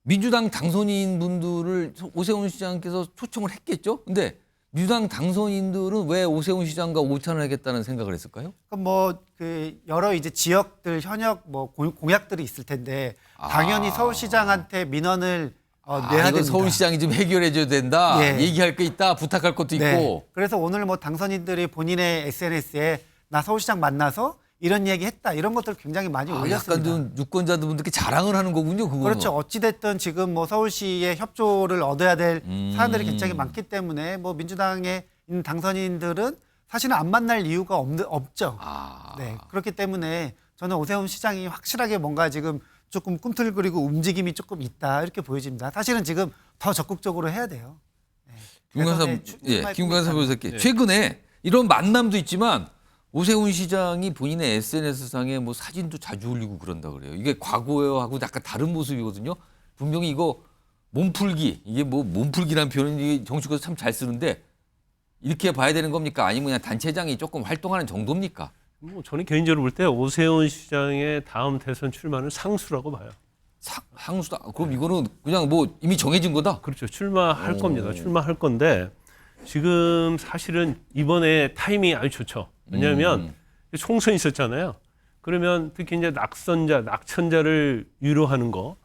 민주당 당선인 분들을 오세훈 시장께서 초청을 했겠죠? 근데 민주당 당선인들은 왜 오세훈 시장과 오찬을 하겠다는 생각을 했을까요? 뭐 그 여러 이제 지역들 현역 뭐 공약들이 있을 텐데 당연히 서울시장한테 민원을 내야 이건 됩니다. 서울시장이 좀 해결해줘야 된다. 예. 얘기할 거 있다. 부탁할 것도 있고. 네. 그래서 오늘 뭐 당선인들이 본인의 SNS에 나 서울시장 만나서 이런 얘기 했다. 이런 것들 굉장히 많이 올렸습니다. 약간 좀 유권자분들께 자랑을 하는 거군요. 그거는. 그렇죠. 어찌됐든 지금 뭐 서울시의 협조를 얻어야 될 사람들이 굉장히 많기 때문에 뭐 민주당에 있는 당선인들은 사실은 안 만날 이유가 없죠. 네. 그렇기 때문에 저는 오세훈 시장이 확실하게 뭔가 지금 조금 꿈틀거리고 움직임이 조금 있다. 이렇게 보여집니다. 사실은 지금 더 적극적으로 해야 돼요. 김광삼 변호사께 최근에 이런 만남도 있지만 오세훈 시장이 본인의 SNS상에 뭐 사진도 자주 올리고 그런다 그래요. 이게 과거하고 약간 다른 모습이거든요. 분명히 이거 몸풀기, 이게 뭐 몸풀기라는 표현이 정치권에서 참 잘 쓰는데 이렇게 봐야 되는 겁니까? 아니면 그냥 단체장이 조금 활동하는 정도입니까? 뭐 저는 개인적으로 볼 때 오세훈 시장의 다음 대선 출마는 상수라고 봐요. 상수다. 그럼 이거는 그냥 뭐 이미 정해진 거다? 그렇죠. 출마할 겁니다. 출마할 건데 지금 사실은 이번에 타이밍이 아주 좋죠. 왜냐하면 총선이 있었잖아요. 그러면 특히 이제 낙천자를 유로하는 거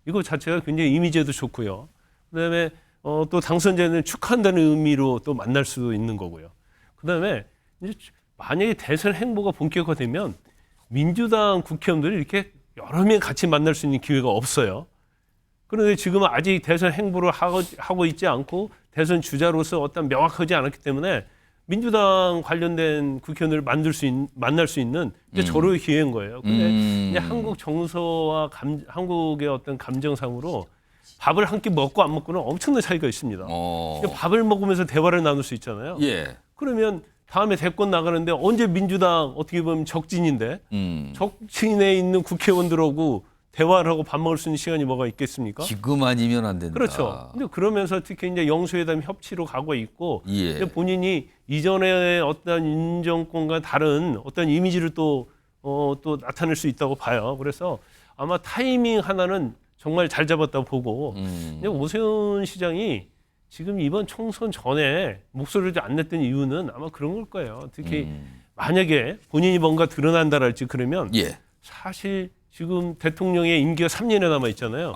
이거 자체가 굉장히 이미지에도 좋고요. 그다음에 또 당선자는 축하한다는 의미로 또 만날 수도 있는 거고요. 그다음에 이제 만약에 대선 행보가 본격화되면 민주당 국회의원들이 이렇게 여러 명 같이 만날 수 있는 기회가 없어요. 그런데 지금은 아직 대선 행보를 하고 있지 않고 대선 주자로서 어떤 명확하지 않았기 때문에 민주당 관련된 국회의원을 만날 수 있는 이제 절호의 기회인 거예요. 근데 이제 한국 정서와 한국의 어떤 감정상으로 밥을 한 끼 먹고 안 먹고는 엄청난 차이가 있습니다. 밥을 먹으면서 대화를 나눌 수 있잖아요. 예. 그러면 다음에 대권 나가는데 언제 민주당 어떻게 보면 적진인데 적진에 있는 국회의원들하고 대화를 하고 밥 먹을 수 있는 시간이 뭐가 있겠습니까? 지금 아니면 안 된다. 그렇죠. 근데 그러면서 특히 이제 영수회담 협치로 가고 있고 예. 이제 본인이 이전의 어떤 윤 정권과 다른 어떤 이미지를 또 나타낼 수 있다고 봐요. 그래서 아마 타이밍 하나는 정말 잘 잡았다고 보고 근데 오세훈 시장이 지금 이번 총선 전에 목소리를 안 냈던 이유는 아마 그런 걸 거예요. 특히 만약에 본인이 뭔가 드러난다랄지 그러면 예. 사실 지금 대통령의 임기가 3년에 남아 있잖아요.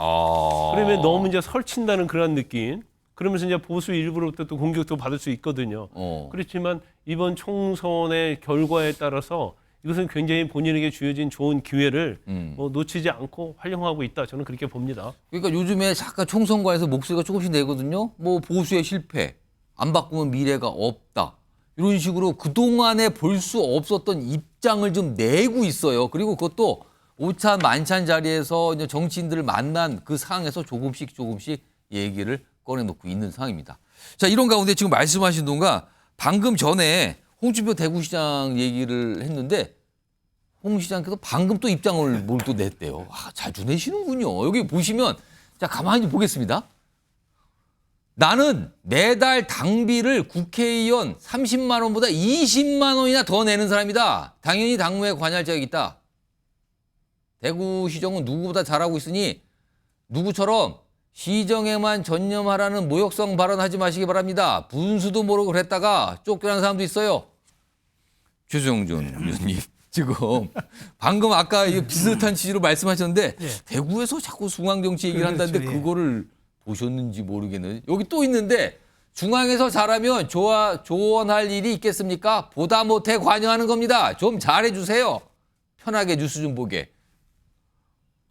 그러면 너무 이제 설친다는 그런 느낌. 그러면서 이제 보수 일부로부터 또 공격도 받을 수 있거든요. 그렇지만 이번 총선의 결과에 따라서 이것은 굉장히 본인에게 주어진 좋은 기회를 놓치지 않고 활용하고 있다. 저는 그렇게 봅니다. 그러니까 요즘에 잠깐 총선과에서 목소리가 조금씩 내거든요. 뭐 보수의 실패, 안 바꾸면 미래가 없다. 이런 식으로 그동안에 볼 수 없었던 입장을 좀 내고 있어요. 그리고 그것도 오찬 만찬 자리에서 이제 정치인들을 만난 그 상황에서 조금씩 얘기를 꺼내놓고 있는 상황입니다. 자, 이런 가운데 지금 말씀하신 동안 방금 전에 홍준표 대구시장 얘기를 했는데 홍 시장께서 방금 또 입장을 뭘 또 냈대요. 자주 내시는군요. 여기 보시면 자 가만히 보겠습니다. 나는 매달 당비를 국회의원 30만 원보다 20만 원이나 더 내는 사람이다. 당연히 당무에 관여할 자격이 있다. 대구시정은 누구보다 잘하고 있으니 누구처럼 시정에만 전념하라는 모욕성 발언하지 마시기 바랍니다. 분수도 모르고 그랬다가 쫓겨난 사람도 있어요. 최정준 의원님 지금 방금 아까 비슷한 취지로 말씀하셨는데 대구에서 자꾸 중앙정치 얘기를 한다는데 그거를 보셨는지 모르겠는데 여기 또 있는데 중앙에서 잘하면 조언할 일이 있겠습니까? 보다 못해 관여하는 겁니다. 좀 잘해주세요. 편하게 뉴스 좀 보게.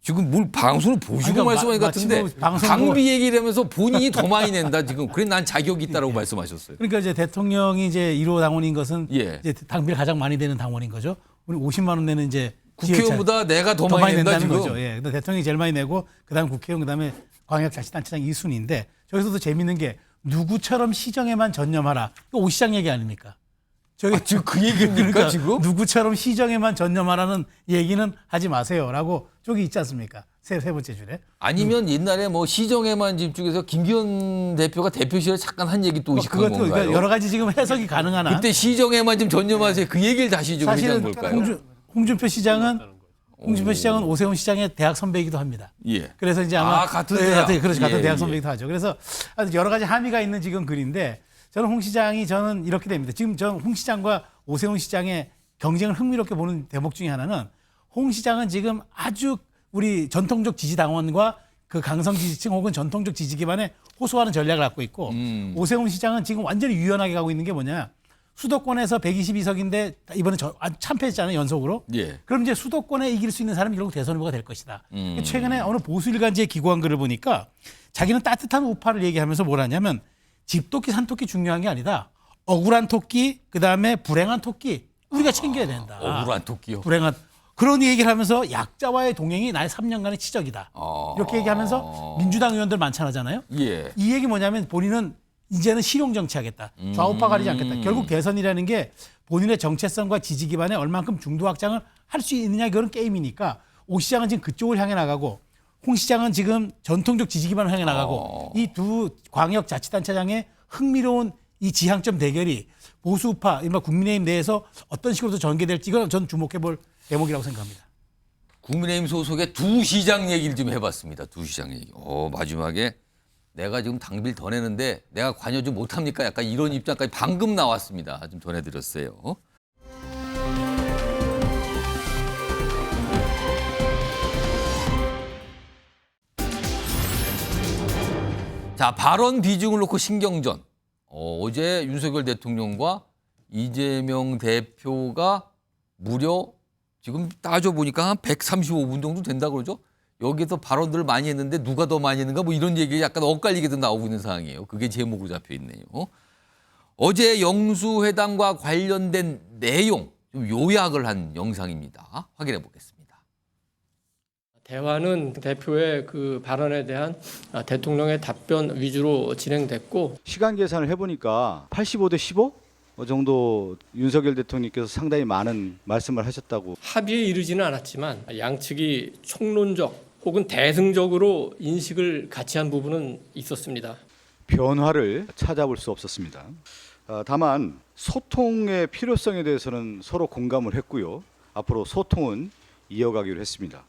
지금 뭘 방송을 보시고 말씀하신 것 같은데 당비 얘기를 하면서 본인이 더 많이 낸다 지금. 그래 난 자격이 있다라고 말씀하셨어요. 그러니까 이제 대통령이 이제 1호 당원인 것은 이제 당비를 가장 많이 되는 당원인 거죠. 우리 50만 원 내는 이제 국회의원보다 내가 더 많이 낸다는 지금. 거죠. 예. 근데 대통령이 제일 많이 내고 그다음 국회의원 그다음에 광역자치단체장 2순위인데 저기서도 재밌는 게 누구처럼 시정에만 전념하라. 오 시장 얘기 아닙니까? 지금 그 얘기입니까 그러니까 지금? 누구처럼 시정에만 전념하라는 얘기는 하지 마세요라고 쪽이 있지 않습니까? 세 번째 줄에. 아니면 옛날에 뭐 시정에만 집중해서 김기현 대표가 대표실에 잠깐 한 얘기 또 의식한 건가요? 그러니까 여러 가지 지금 해석이 가능한 한. 그때 시정에만 좀 전념하세요. 그 얘기를 다시 좀 해주는 걸까요? 홍준표 시장은 오세훈 시장의 대학 선배이기도 합니다. 예. 그래서 이제 아마 같은 대학. 그렇죠. 같은 대학 선배이기도 하죠. 그래서 여러 가지 함의가 있는 지금 글인데 저는 홍 시장이 저는 이렇게 됩니다. 지금 저는 홍 시장과 오세훈 시장의 경쟁을 흥미롭게 보는 대목 중에 하나는 홍 시장은 지금 아주 우리 전통적 지지 당원과 그 강성 지지층 혹은 전통적 지지 기반에 호소하는 전략을 갖고 있고 오세훈 시장은 지금 완전히 유연하게 가고 있는 게 뭐냐. 수도권에서 122석인데 이번에 참패했잖아요, 연속으로. 예. 그럼 이제 수도권에 이길 수 있는 사람이 결국 대선 후보가 될 것이다. 최근에 어느 보수 일간지에 기고한 글을 보니까 자기는 따뜻한 우파를 얘기하면서 뭘 하냐면 집토끼 산토끼 중요한 게 아니다. 억울한 토끼 그다음에 불행한 토끼 우리가 챙겨야 된다. 억울한 토끼요. 불행한 그런 얘기를 하면서 약자와의 동행이 나의 3년간의 치적이다. 이렇게 얘기하면서 민주당 의원들 많잖아요. 예. 이 얘기 뭐냐면 본인은 이제는 실용 정치하겠다. 좌우파 가리지 않겠다. 결국 대선이라는 게 본인의 정체성과 지지 기반에 얼만큼 중도 확장을 할 수 있느냐 그런 게임이니까 오 시장은 지금 그쪽을 향해 나가고 홍 시장은 지금 전통적 지지 기반을 향해 나가고 이 두 광역자치단체장의 흥미로운 이 지향점 대결이 보수파, 국민의힘 내에서 어떤 식으로 전개될지 이건 전 주목해볼 대목이라고 생각합니다. 국민의힘 소속의 두 시장 얘기를 좀 해봤습니다. 두 시장 얘기. 마지막에 내가 지금 당비를 더 내는데 내가 관여 좀 못합니까? 약간 이런 입장까지 방금 나왔습니다. 좀 전해드렸어요. 자, 발언 비중을 놓고 신경전. 어제 윤석열 대통령과 이재명 대표가 무려 지금 따져보니까 한 135분 정도 된다고 그러죠. 여기에서 발언들을 많이 했는데 누가 더 많이 했는가 뭐 이런 얘기 약간 엇갈리게도 나오고 있는 상황이에요. 그게 제목으로 잡혀 있네요. 어제 영수회담과 관련된 내용 좀 요약을 한 영상입니다. 확인해 보겠습니다. 대화는 대표의 그 발언에 대한 대통령의 답변 위주로 진행됐고 시간 계산을 해보니까 85대 15 정도 윤석열 대통령께서 상당히 많은 말씀을 하셨다고. 합의에 이르지는 않았지만 양측이 총론적 혹은 대승적으로 인식을 같이 한 부분은 있었습니다. 변화를 찾아볼 수 없었습니다. 다만 소통의 필요성에 대해서는 서로 공감을 했고요. 앞으로 소통은 이어가기로 했습니다.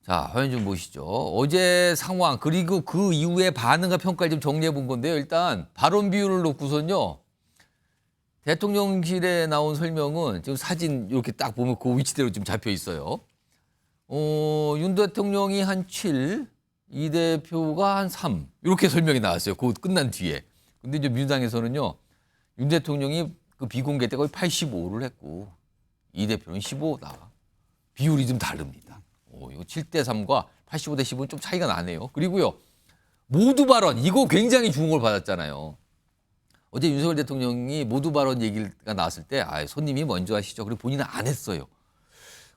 자, 화면 좀 보시죠. 어제 상황 그리고 그 이후의 반응과 평가를 좀 정리해 본 건데요. 일단 발언 비율을 놓고선요. 대통령실에 나온 설명은 지금 사진 이렇게 딱 보면 그 위치대로 좀 잡혀 있어요. 윤 대통령이 한 7, 이 대표가 한 3 이렇게 설명이 나왔어요. 그거 끝난 뒤에. 근데 이제 민주당에서는요. 윤 대통령이 그 비공개 때 거의 85를 했고 이 대표는 15다. 비율이 좀 다릅니다. 이거 7대 3과 85대 15는 좀 차이가 나네요. 그리고요. 모두 발언 이거 굉장히 주목을 받았잖아요. 어제 윤석열 대통령이 모두 발언 얘기가 나왔을 때 손님이 먼저 하시죠. 그리고 본인은 안 했어요.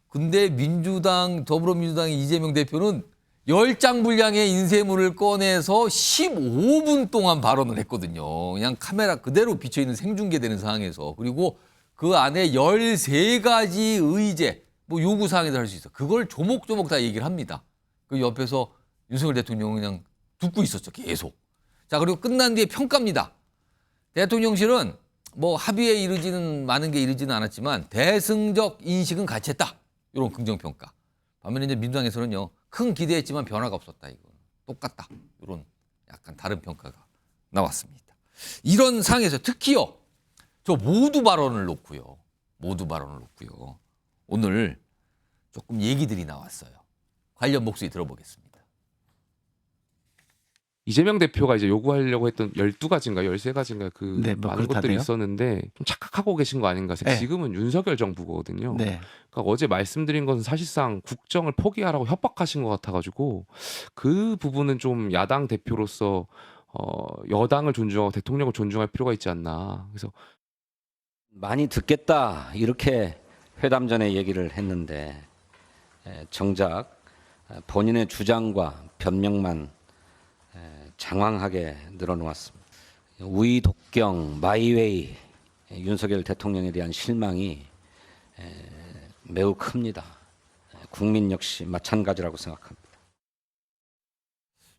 근데 민주당 더불어민주당의 이재명 대표는 10장 분량의 인쇄물을 꺼내서 15분 동안 발언을 했거든요. 그냥 카메라 그대로 비춰있는 생중계되는 상황에서. 그리고 그 안에 13가지 의제, 뭐 요구사항에도 할 수 있어. 그걸 조목조목 다 얘기를 합니다. 그 옆에서 윤석열 대통령은 그냥 듣고 있었죠. 계속. 자, 그리고 끝난 뒤에 평가입니다. 대통령실은 뭐 합의에 이르지는 많은 게 이르지는 않았지만 대승적 인식은 같이 했다. 이런 긍정평가. 반면에 이제 민주당에서는요. 큰 기대했지만 변화가 없었다. 이거 똑같다. 이런 약간 다른 평가가 나왔습니다. 이런 상황에서 특히요. 저 모두 발언을 놓고요. 오늘 조금 얘기들이 나왔어요. 관련 목소리 들어보겠습니다. 이재명 대표가 이제 요구하려고 했던 12가지인가 13가지인가 그 네, 뭐 많은 것들이 그렇다네요. 있었는데 좀 착각하고 계신 거 아닌가. 네. 지금은 윤석열 정부거든요. 네. 그러니까 어제 말씀드린 것은 사실상 국정을 포기하라고 협박하신 것 같아가지고 그 부분은 좀 야당 대표로서 여당을 존중하고 대통령을 존중할 필요가 있지 않나. 그래서 많이 듣겠다 이렇게 회담 전에 얘기를 했는데 정작 본인의 주장과 변명만 장황하게 늘어놓았습니다. 우이 독경 마이웨이 윤석열 대통령에 대한 실망이 매우 큽니다. 국민 역시 마찬가지라고 생각합니다.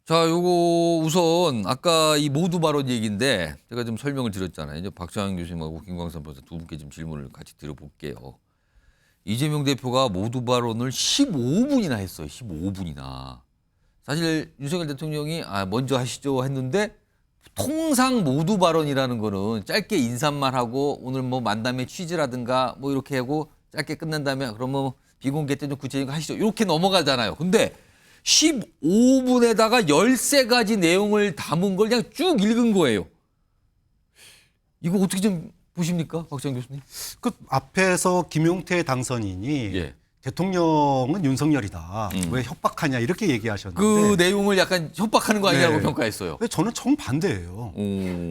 자, 요거 우선 아까 이 모두 발언 얘기인데 제가 좀 설명을 드렸잖아요. 이제 박찬영 교수님하고 김광삼 변호사 두 분께 좀 질문을 같이 드려볼게요. 이재명 대표가 모두 발언을 15분이나 했어요. 15분이나. 사실 윤석열 대통령이 먼저 하시죠 했는데 통상 모두 발언이라는 거는 짧게 인사만 하고 오늘 뭐 만남의 취지라든가 뭐 이렇게 하고 짧게 끝난 다음에 그러면 비공개 때 좀 구체적인 거 하시죠. 이렇게 넘어가잖아요. 근데 15분에다가 13가지 내용을 담은 걸 그냥 쭉 읽은 거예요. 이거 어떻게 좀 보십니까? 박찬영 교수님. 그 앞에서 김용태 당선인이 대통령은 윤석열이다. 왜 협박하냐 이렇게 얘기하셨는데 그 내용을 약간 협박하는 거 아니냐고 평가했어요. 근데 저는 정반대예요.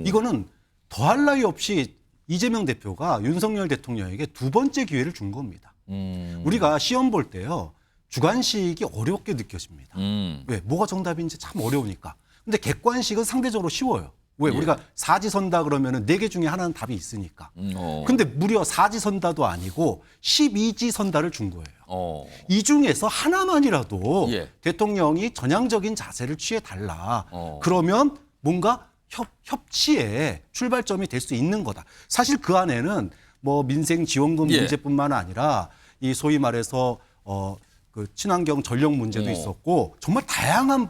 이거는 더할 나위 없이 이재명 대표가 윤석열 대통령에게 두 번째 기회를 준 겁니다. 우리가 시험 볼 때요. 주관식이 어렵게 느껴집니다. 왜? 뭐가 정답인지 참 어려우니까. 근데 객관식은 상대적으로 쉬워요. 왜? 우리가 사지선다 그러면은 4개 중에 하나는 답이 있으니까. 근데 무려 사지선다도 아니고 12지선다를 준 거예요. 이 중에서 하나만이라도 대통령이 전향적인 자세를 취해달라. 그러면 뭔가 협치의 출발점이 될 수 있는 거다. 사실 그 안에는 뭐 민생 지원금 문제뿐만 아니라 이 소위 말해서 그 친환경 전력 문제도 있었고 정말 다양한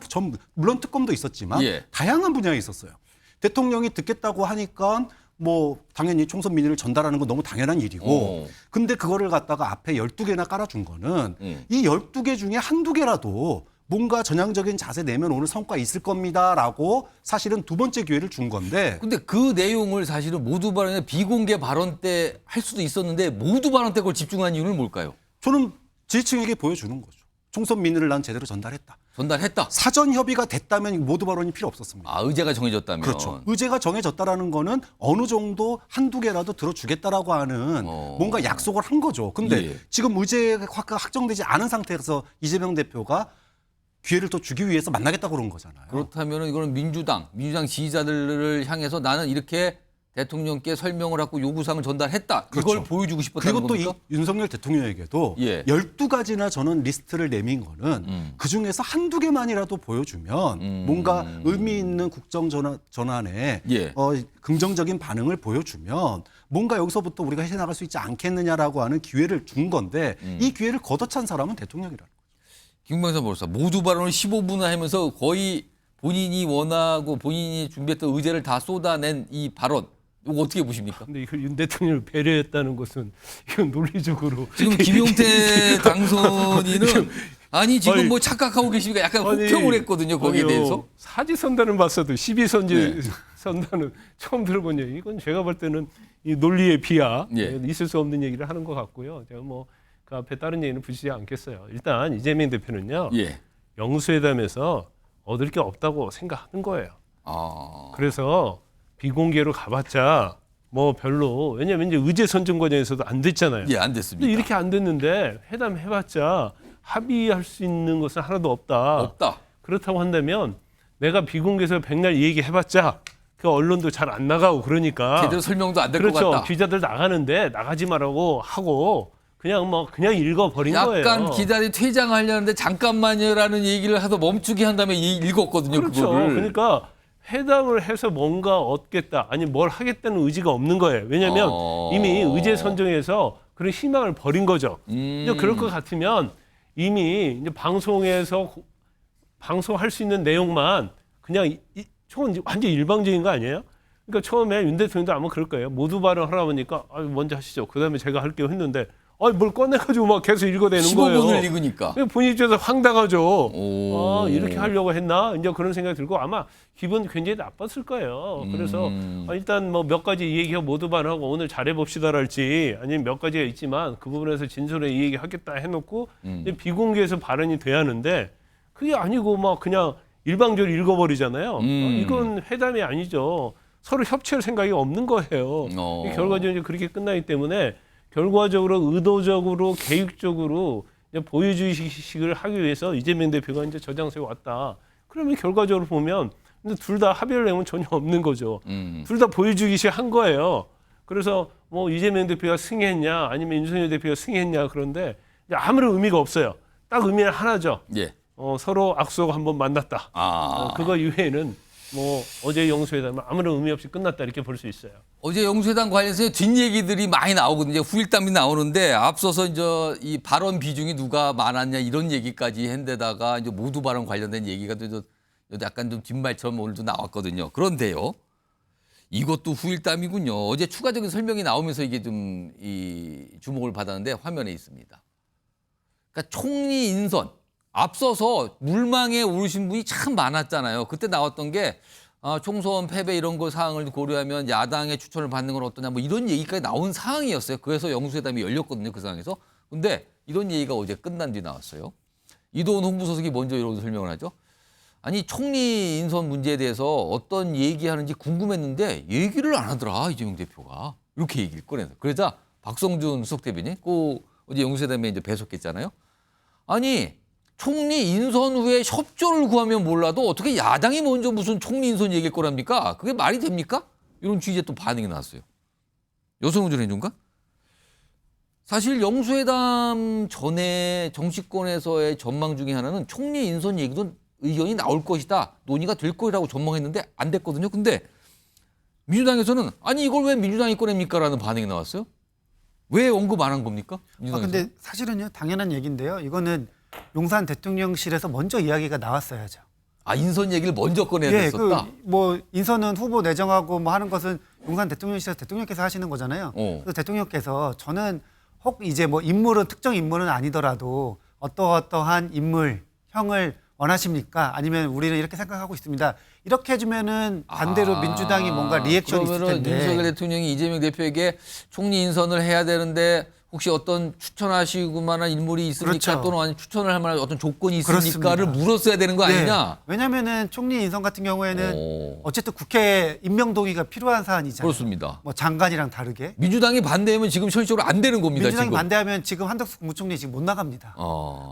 물론 특검도 있었지만 다양한 분야에 있었어요. 대통령이 듣겠다고 하니까 뭐 당연히 총선 민의를 전달하는 건 너무 당연한 일이고 근데 그거를 갖다가 앞에 12개나 깔아준 거는 이 12개 중에 한두 개라도 뭔가 전향적인 자세 내면 오늘 성과 있을 겁니다라고 사실은 두 번째 기회를 준 건데. 근데 그 내용을 사실은 모두 발언에 비공개 발언 때 할 수도 있었는데 모두 발언 때 그걸 집중한 이유는 뭘까요? 저는 지지층에게 보여주는 거죠. 총선 민의를 난 제대로 전달했다. 전달했다. 사전 협의가 됐다면 모두 발언이 필요 없었습니다. 아, 의제가 정해졌다면. 그렇죠. 의제가 정해졌다라는 거는 어느 정도 한두 개라도 들어주겠다라고 하는 뭔가 약속을 한 거죠. 근데 예. 지금 의제가 확정되지 않은 상태에서 이재명 대표가 기회를 또 주기 위해서 만나겠다고 그런 거잖아요. 그렇다면 이거는 민주당 지지자들을 향해서 나는 이렇게 대통령께 설명을 하고 요구사항을 전달했다. 그렇죠. 이걸 보여주고 싶었다는 그리고 또 겁니까? 윤석열 대통령에게도 예. 12가지나 저는 리스트를 내민 거는 그중에서 한두 개만이라도 보여주면 뭔가 의미 있는 국정 전환에 예. 긍정적인 반응을 보여주면 뭔가 여기서부터 우리가 해나갈 수 있지 않겠느냐라고 하는 기회를 준 건데 이 기회를 걷어찬 사람은 대통령이라는 거죠. 김광선 변호사, 모두 발언을 15분을 하면서 거의 본인이 원하고 본인이 준비했던 의제를 다 쏟아낸 이 발언. 이거 어떻게 보십니까? 근데 이걸 윤 대통령을 배려했다는 것은 이건 논리적으로 지금 김용태 당선인은 아니 지금 뭐 착각하고 계십니까? 약간 혹평을 했거든요. 거기에 대해서. 사지선단은 봤어도 12선지 선단은 처음 들어본 얘기. 이건 제가 볼 때는 이 논리의 비하, 있을 수 없는 얘기를 하는 것 같고요. 제가 뭐 그 앞에 다른 얘기는 붙이지 않겠어요. 일단 이재명 대표는요. 영수회담에서 얻을 게 없다고 생각하는 거예요. 그래서 비공개로 가봤자 뭐 별로, 왜냐하면 이제 의제 선정 과정에서도 안 됐잖아요. 예, 안 됐습니다. 근데 이렇게 안 됐는데 회담 해봤자 합의할 수 있는 것은 하나도 없다. 그렇다고 한다면 내가 비공개에서 백날 얘기해봤자 그 언론도 잘 안 나가고 그러니까 제대로 설명도 안 될 것 그렇죠. 같다. 기자들 나가는데 나가지 말라고 하고 그냥 읽어버린 거예요. 약간 기자들이 퇴장하려는데 잠깐만요라는 얘기를 해서 멈추게 한 다음에 읽었거든요. 그렇죠. 그거를. 그러니까 회담을 해서 뭔가 얻겠다, 아니 뭘 하겠다는 의지가 없는 거예요. 왜냐하면 이미 의제 선정에서 그런 희망을 버린 거죠. 이제 그럴 것 같으면 이미 이제 방송에서 방송할 수 있는 내용만 그냥 저건 완전 일방적인 거 아니에요? 그러니까 처음에 윤 대통령도 아마 그럴 거예요. 모두 발언하라 보니까 먼저 하시죠. 그다음에 제가 할게요 했는데 뭘 꺼내가지고 막 계속 읽어대는 15분을 거예요. 15분을 읽으니까. 본인 입장에서 황당하죠. 이렇게 하려고 했나? 이제 그런 생각이 들고 아마 기분 굉장히 나빴을 거예요. 그래서 일단 뭐 몇 가지 얘기하고 모두 발언하고 오늘 잘해봅시다랄지 아니면 몇 가지가 있지만 그 부분에서 진솔하게 이 얘기하겠다 해놓고 비공개해서 발언이 돼야 하는데 그게 아니고 막 그냥 일방적으로 읽어버리잖아요. 이건 회담이 아니죠. 서로 협치할 생각이 없는 거예요. 결과적으로 그렇게 끝나기 때문에 결과적으로 의도적으로 계획적으로 보여주기식을 하기 위해서 이재명 대표가 이제 저 장소에 왔다. 그러면 결과적으로 보면 둘 다 합의를 내면 전혀 없는 거죠. 둘 다 보여주기식 한 거예요. 그래서 뭐 이재명 대표가 승했냐 아니면 윤석열 대표가 승했냐 그런데 아무런 의미가 없어요. 딱 의미는 하나죠. 서로 악수하고 한번 만났다. 그거 이외에는 뭐 어제 영수회담은 아무런 의미 없이 끝났다 이렇게 볼 수 있어요. 어제 영수회담 관련해서 뒷얘기들이 많이 나오거든요. 후일담이 나오는데 앞서서 이제 이 발언 비중이 누가 많았냐 이런 얘기까지 했는데다가 이제 모두 발언 관련된 얘기가 또 약간 좀 뒷말처럼 오늘도 나왔거든요. 그런데요. 이것도 후일담이군요. 어제 추가적인 설명이 나오면서 이게 좀 이 주목을 받았는데 화면에 있습니다. 그러니까 총리 인선. 앞서서 물망에 오르신 분이 참 많았잖아요. 그때 나왔던 게 총선 패배 이런 거 사항을 고려하면 야당의 추천을 받는 건 어떠냐 뭐 이런 얘기까지 나온 상황이었어요. 그래서 영수회담이 열렸거든요. 그 상황에서. 근데 이런 얘기가 어제 끝난 뒤 나왔어요. 이도훈 홍보수석이 먼저 이런 설명을 하죠. 아니 총리 인선 문제에 대해서 어떤 얘기하는지 궁금했는데 얘기를 안 하더라. 이재명 대표가. 이렇게 얘기를 꺼내서. 그러자 박성준 수석대변인 꼭 어제 영수회담에 이제 배석했잖아요. 아니 총리 인선 후에 협조를 구하면 몰라도 어떻게 야당이 먼저 무슨 총리 인선 얘기할 거랍니까? 그게 말이 됩니까? 이런 취지에 또 반응이 나왔어요. 여성훈 해준가? 사실 영수회담 전에 정치권에서의 전망 중에 하나는 총리 인선 얘기도 의견이 나올 것이다. 논의가 될 거라고 전망했는데 안 됐거든요. 근데 민주당에서는 아니 이걸 왜 민주당이 꺼냅니까? 라는 반응이 나왔어요. 왜 언급 안 한 겁니까? 근데 사실은요. 당연한 얘기인데요. 이거는 용산 대통령실에서 먼저 이야기가 나왔어야죠. 인선 얘기를 먼저 꺼내야 됐었다? 뭐 인선은 후보 내정하고 뭐 하는 것은 용산 대통령실에서 대통령께서 하시는 거잖아요. 그래서 대통령께서 저는 혹 이제 뭐 인물은 특정 인물은 아니더라도 어떠한 인물, 형을 원하십니까? 아니면 우리는 이렇게 생각하고 있습니다. 이렇게 해주면은 반대로 민주당이 뭔가 리액션이 있을 그러면은 텐데. 윤석열 대통령이 이재명 대표에게 총리 인선을 해야 되는데 혹시 어떤 추천하시고 만한 인물이 있습니까? 그렇죠. 또는 아니면 추천을 할 만한 어떤 조건이 있습니까를 그렇습니다. 물었어야 되는 거 아니냐? 네. 왜냐면은 총리 인선 같은 경우에는 어쨌든 국회 임명 동의가 필요한 사안이잖아요. 그렇습니다. 뭐 장관이랑 다르게. 민주당이 반대하면 지금 현실적으로 안 되는 겁니다. 민주당이 지금. 반대하면 지금 한덕수 국무총리 지금 못 나갑니다.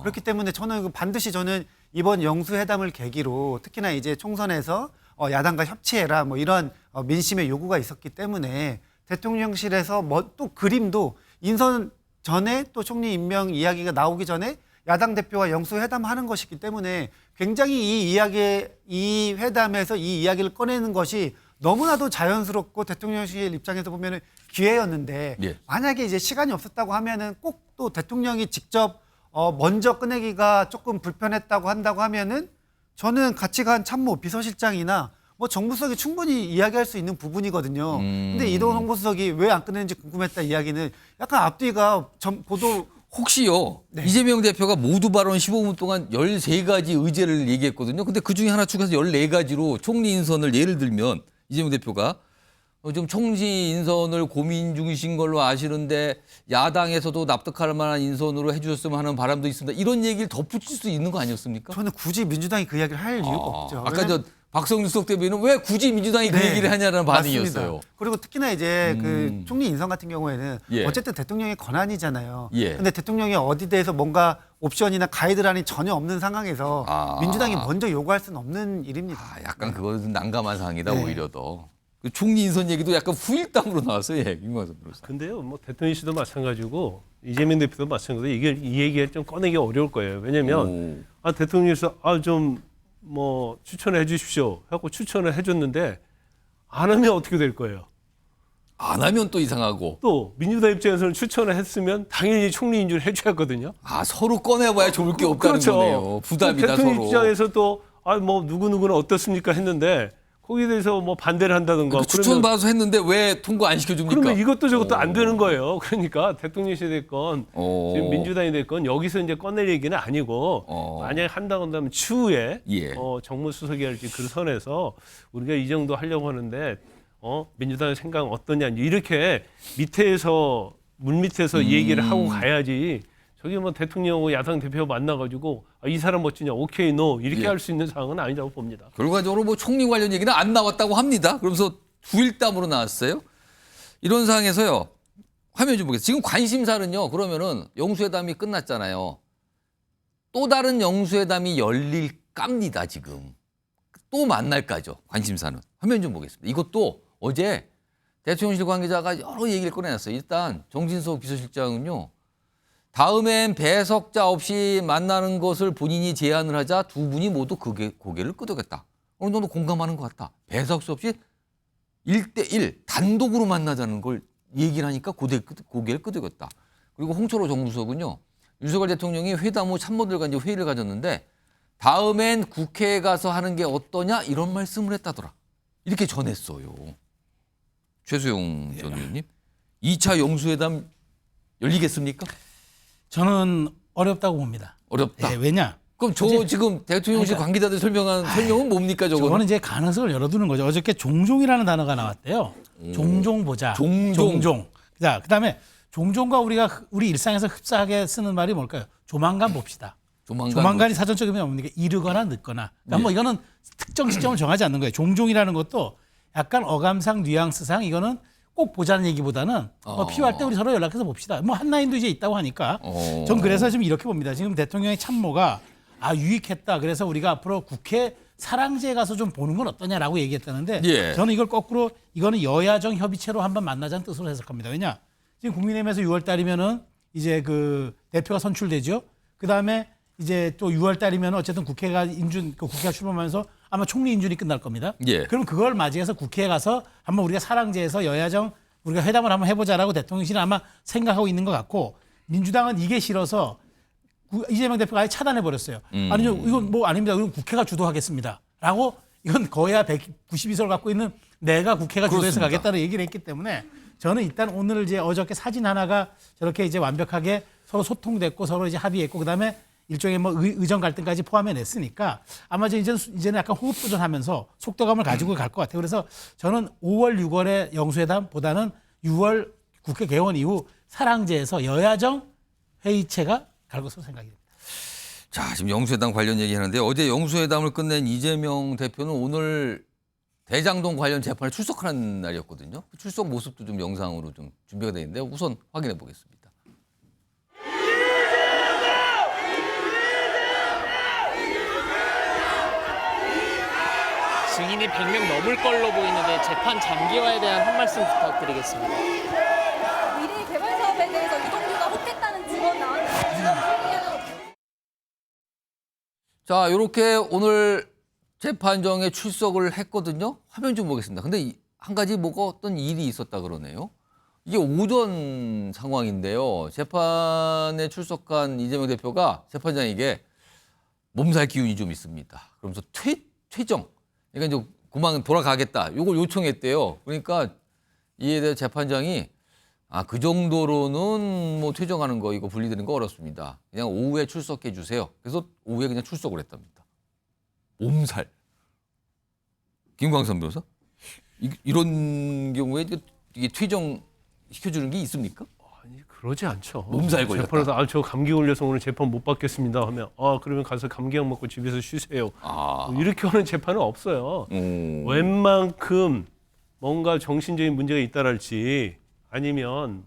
그렇기 때문에 저는 반드시 저는 이번 영수회담을 계기로 특히나 이제 총선에서 야당과 협치해라 뭐 이런 민심의 요구가 있었기 때문에 대통령실에서 뭐 또 그림도 인선 전에 또 총리 임명 이야기가 나오기 전에 야당 대표와 영수회담하는 것이기 때문에 굉장히 이 회담에서 이 이야기를 꺼내는 것이 너무나도 자연스럽고 대통령실 입장에서 보면은 기회였는데 예. 만약에 이제 시간이 없었다고 하면은 꼭 또 대통령이 직접 먼저 꺼내기가 조금 불편했다고 한다고 하면은 저는 같이 간 참모 비서실장이나 뭐 정무수석이 충분히 이야기할 수 있는 부분이거든요. 근데 이동훈 홍보수석이 왜 안 꺼내는지 궁금했다 이야기는 약간 앞뒤가 보도 혹시요. 네. 이재명 대표가 모두 발언 15분 동안 13가지 의제를 얘기했거든요. 근데 그중에 하나 추가해서 14가지로 총리 인선을 예를 들면 이재명 대표가 지금 총리 인선을 고민 중이신 걸로 아시는데 야당에서도 납득할 만한 인선으로 해주셨으면 하는 바람도 있습니다. 이런 얘기를 덧붙일 수 있는 거 아니었습니까? 저는 굳이 민주당이 그 이야기를 할 이유가 없죠. 아까 저 박성준 수석 대변인은 왜 굳이 민주당이 그 얘기를 하냐는 반응이었어요. 맞습니다. 그리고 특히나 이제 그 총리 인선 같은 경우에는 예. 어쨌든 대통령의 권한이잖아요. 예. 근데 대통령이 어디 대해서 뭔가 옵션이나 가이드라인이 전혀 없는 상황에서 민주당이 먼저 요구할 수는 없는 일입니다. 약간 그것은 난감한 상황이다 오히려 더. 그 총리 인선 얘기도 약간 후일담으로 나왔어요. 예, 김광석 변호사. 근데요, 뭐 대통령실도 마찬가지고 이재명 대표도 마찬가지고 이 얘기를 좀 꺼내기 어려울 거예요. 왜냐하면 대통령실에서 좀 뭐 추천해 주십시오 하고 추천을 해줬는데 안 하면 어떻게 될 거예요? 안 하면 또 이상하고. 또 민주당 입장에서는 추천을 했으면 당연히 총리 인준을 해줘야 하거든요. 서로 꺼내봐야 좋을 게 없다는 그렇죠. 거네요. 부담이다 대통령 서로. 입장에서 또 뭐 누구누구는 어떻습니까 했는데 거기에 대해서 뭐 반대를 한다든가. 추천 받아서 했는데 왜 통과 안 시켜줍니까? 그러면 이것도 저것도 안 되는 거예요. 그러니까 대통령실이 됐건 지금 민주당이 됐건 여기서 이제 꺼낼 얘기는 아니고 만약에 한다고 한다면 추후에 정무수석이 할지 그 선에서 우리가 이 정도 하려고 하는데 민주당의 생각은 어떠냐 이렇게 밑에서 물밑에서 얘기를 하고 가야지. 저기 뭐 대통령하고 야당 대표 만나가지고 이 사람 멋지냐 오케이 노 이렇게 할 수 있는 상황은 아니라고 봅니다. 결과적으로 뭐 총리 관련 얘기는 안 나왔다고 합니다. 그러면서 후일담으로 나왔어요. 이런 상황에서요. 화면 좀 보겠습니다. 지금 관심사는요. 그러면은 영수회담이 끝났잖아요. 또 다른 영수회담이 열릴 깝니다. 지금. 또 만날까죠. 관심사는. 화면 좀 보겠습니다. 이것도 어제 대통령실 관계자가 여러 얘기를 꺼내놨어요. 일단 정진석 비서실장은요. 다음엔 배석자 없이 만나는 것을 본인이 제안을 하자 두 분이 모두 고개를 끄덕였다. 어느 정도 공감하는 것 같다. 배석자 없이 1대1 단독으로 만나자는 걸 얘기를 하니까 고개를 끄덕였다. 그리고 홍철호 정무수석은요. 윤석열 대통령이 회담 후 참모들과 이제 회의를 가졌는데 다음엔 국회에 가서 하는 게 어떠냐 이런 말씀을 했다더라. 이렇게 전했어요. 최수용 전 의원님. 2차 영수회담 열리겠습니까? 저는 어렵다고 봅니다. 어렵다. 네, 왜냐? 그럼 지금 대통령실 관계자들 설명은 뭡니까 저거는? 저거는 이제 가능성을 열어두는 거죠. 어저께 종종이라는 단어가 나왔대요. 종종 보자. 종종. 자, 그다음에 종종과 우리 일상에서 흡사하게 쓰는 말이 뭘까요? 조만간 봅시다. 조만간이 사전적 의미가 뭡니까? 이르거나 늦거나. 그러니까 뭐 이거는 특정 시점을 정하지 않는 거예요. 종종이라는 것도 약간 어감상, 뉘앙스상 이거는 꼭 보자는 얘기보다는 필요할 때 우리 서로 연락해서 봅시다. 뭐 한라인도 이제 있다고 하니까. 전 그래서 지금 이렇게 봅니다. 지금 대통령의 참모가 유익했다. 그래서 우리가 앞으로 국회 사랑제에 가서 좀 보는 건 어떠냐라고 얘기했다는데 저는 이걸 거꾸로 이거는 여야정 협의체로 한번 만나자는 뜻으로 해석합니다. 왜냐? 지금 국민의힘에서 6월 달이면은 이제 그 대표가 선출되죠. 그 다음에 이제 또 6월 달이면 어쨌든 국회가 출범하면서 아마 총리 인준이 끝날 겁니다. 그럼 그걸 맞이해서 국회에 가서 한번 우리가 사랑제에서 여야정 우리가 회담을 한번 해보자라고 대통령실은 아마 생각하고 있는 것 같고 민주당은 이게 싫어서 이재명 대표가 아예 차단해 버렸어요. 아니요, 이건 뭐 아닙니다. 이건 국회가 주도하겠습니다. 라고 이건 거야 192석을 갖고 있는 내가 국회가 주도해서 가겠다는 얘기를 했기 때문에 저는 일단 오늘 이제 어저께 사진 하나가 저렇게 이제 완벽하게 서로 소통됐고 서로 이제 합의했고 그다음에 일종의 뭐 의정 갈등까지 포함해냈으니까 아마 이제는 약간 호흡조절하면서 속도감을 가지고 갈 것 같아요. 그래서 저는 5월, 6월의 영수회담보다는 6월 국회 개원 이후 사랑제에서 여야정 회의체가 갈 것으로 생각이 됩니다. 자, 지금 영수회담 관련 얘기하는데 어제 영수회담을 끝낸 이재명 대표는 오늘 대장동 관련 재판에 출석하는 날이었거든요. 출석 모습도 좀 영상으로 좀 준비가 되어 있는데 우선 확인해 보겠습니다. 증인이 100명 넘을 걸로 보이는데 재판 장기화에 대한 한 말씀 부탁드리겠습니다. 미래 개발 사업에 대해서 이동규가 혹했다는 증언 나왔는데 자, 이렇게 오늘 재판정에 출석을 했거든요. 화면 좀 보겠습니다. 근데 한 가지 뭐가 어떤 일이 있었다 그러네요. 이게 오전 상황인데요. 재판에 출석한 이재명 대표가 재판장에게 몸살 기운이 좀 있습니다. 그러면서 퇴정. 그러니까 이제 그만 돌아가겠다. 이걸 요청했대요. 그러니까 이에 대해 재판장이 그 정도로는 뭐 퇴정하는 거 이거 분리되는 거 어렵습니다. 그냥 오후에 출석해 주세요. 그래서 오후에 그냥 출석을 했답니다. 몸살. 김광선 변호사? 이런 경우에 이게 퇴정 시켜주는 게 있습니까? 아니 그러지 않죠. 몸살 걸렸다. 재판에서 저 감기 걸려서 오늘 재판 못 받겠습니다 하면 그러면 가서 감기약 먹고 집에서 쉬세요. 이렇게 하는 재판은 없어요. 웬만큼 뭔가 정신적인 문제가 있다랄지 아니면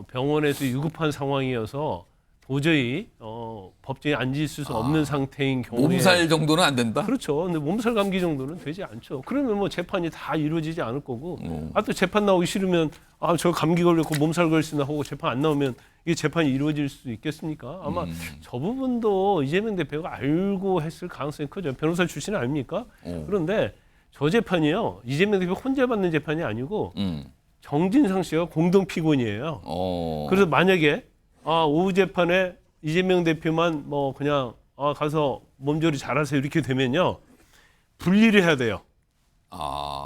병원에서 유급한 상황이어서 도저히 법정에 앉을 수 없는 상태인 경우에 몸살 정도는 안 된다? 그렇죠. 근데 몸살 감기 정도는 되지 않죠. 그러면 뭐 재판이 다 이루어지지 않을 거고 또 재판 나오기 싫으면 저 감기 걸렸고 몸살 걸렸으나 하고 재판 안 나오면 이게 재판이 이루어질 수 있겠습니까? 아마 저 부분도 이재명 대표가 알고 했을 가능성이 크죠. 변호사 출신 아닙니까? 그런데 저 재판이요. 이재명 대표 혼자 받는 재판이 아니고 정진상 씨가 공동 피고인이에요. 그래서 만약에 오후 재판에 이재명 대표만 뭐 그냥 가서 몸조리 잘하세요 이렇게 되면요 분리를 해야 돼요.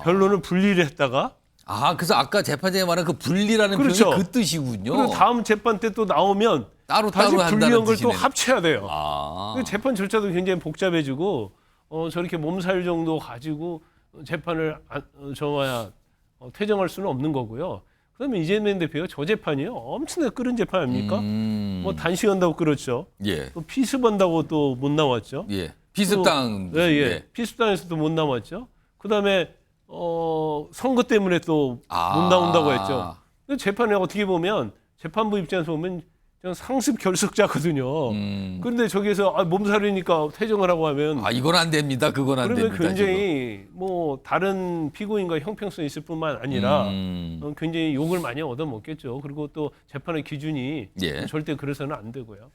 변론은 분리를 했다가 그래서 아까 재판장이 말한 그 분리라는 그렇죠. 표현이 그 뜻이군요. 그리고 다음 재판 때 또 나오면 따로 다시 분리한 걸 또 뜻이네. 합쳐야 돼요. 재판 절차도 굉장히 복잡해지고 저렇게 몸살 정도 가지고 재판을 퇴정할 수는 없는 거고요. 그러면 이재명 대표가 저 재판이요 엄청나게 끓은 재판 아닙니까? 뭐 단식한다고 끌었죠. 예. 또 피습한다고 또 못 나왔죠. 예. 피습당. 예. 피습당에서도 못 나왔죠. 그다음에 선거 때문에 또 못 나온다고 했죠. 근데 재판에 어떻게 보면 재판부 입장에서 보면 그냥 상습 결석자거든요. 그런데 저기에서 몸살이니까 퇴정을 하고 하면 이건 안 됩니다. 그건 안 됩니다. 그러면 굉장히 뭐 다른 피고인과 형평성이 있을 뿐만 아니라 굉장히 욕을 많이 얻어먹겠죠. 그리고 또 재판의 기준이 절대 그래서는 안 되고요.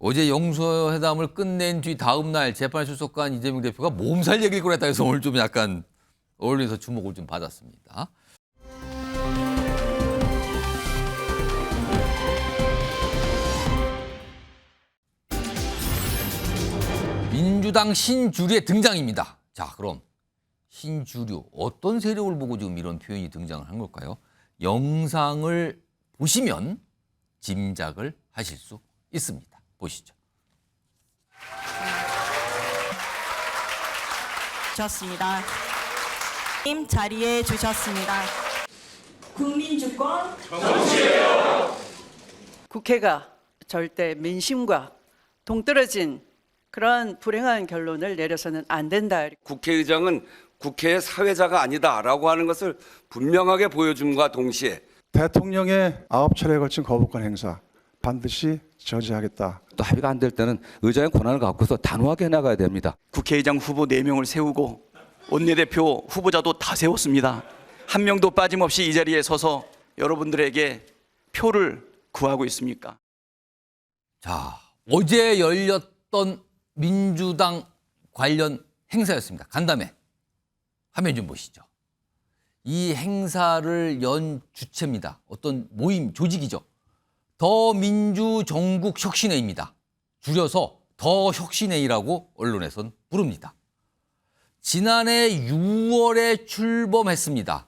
어제 영수회담을 끝낸 뒤 다음 날 재판에 출석한 이재명 대표가 몸살 얘기를 꺼냈다 해서 오늘 좀 약간 언론에서 주목을 좀 받았습니다. 민주당 신주류의 등장입니다. 자, 그럼 신주류 어떤 세력을 보고 지금 이런 표현이 등장을 한 걸까요? 영상을 보시면 짐작을 하실 수 있습니다. 보시죠. 주셨습니다. 님 자리에 주셨습니다. 국민주권 정치예요. 국회가 절대 민심과 동떨어진 그런 불행한 결론을 내려서는 안 된다. 국회의장은 국회의 사회자가 아니다라고 하는 것을 분명하게 보여줌과 동시에 대통령의 9차례에 걸친 거부권 행사 반드시 저지하겠다. 또 합의가 안 될 때는 의장의 권한을 갖고서 단호하게 해나가야 됩니다. 국회의장 후보 4명을 세우고 원내대표 후보자도 다 세웠습니다. 한 명도 빠짐없이 이 자리에 서서 여러분들에게 표를 구하고 있습니까? 자, 어제 열렸던 민주당 관련 행사였습니다. 간담회. 화면 좀 보시죠. 이 행사를 연 주체입니다. 어떤 모임, 조직이죠. 더민주전국혁신회입니다. 줄여서 더혁신회의라고 언론에선 부릅니다. 지난해 6월에 출범했습니다.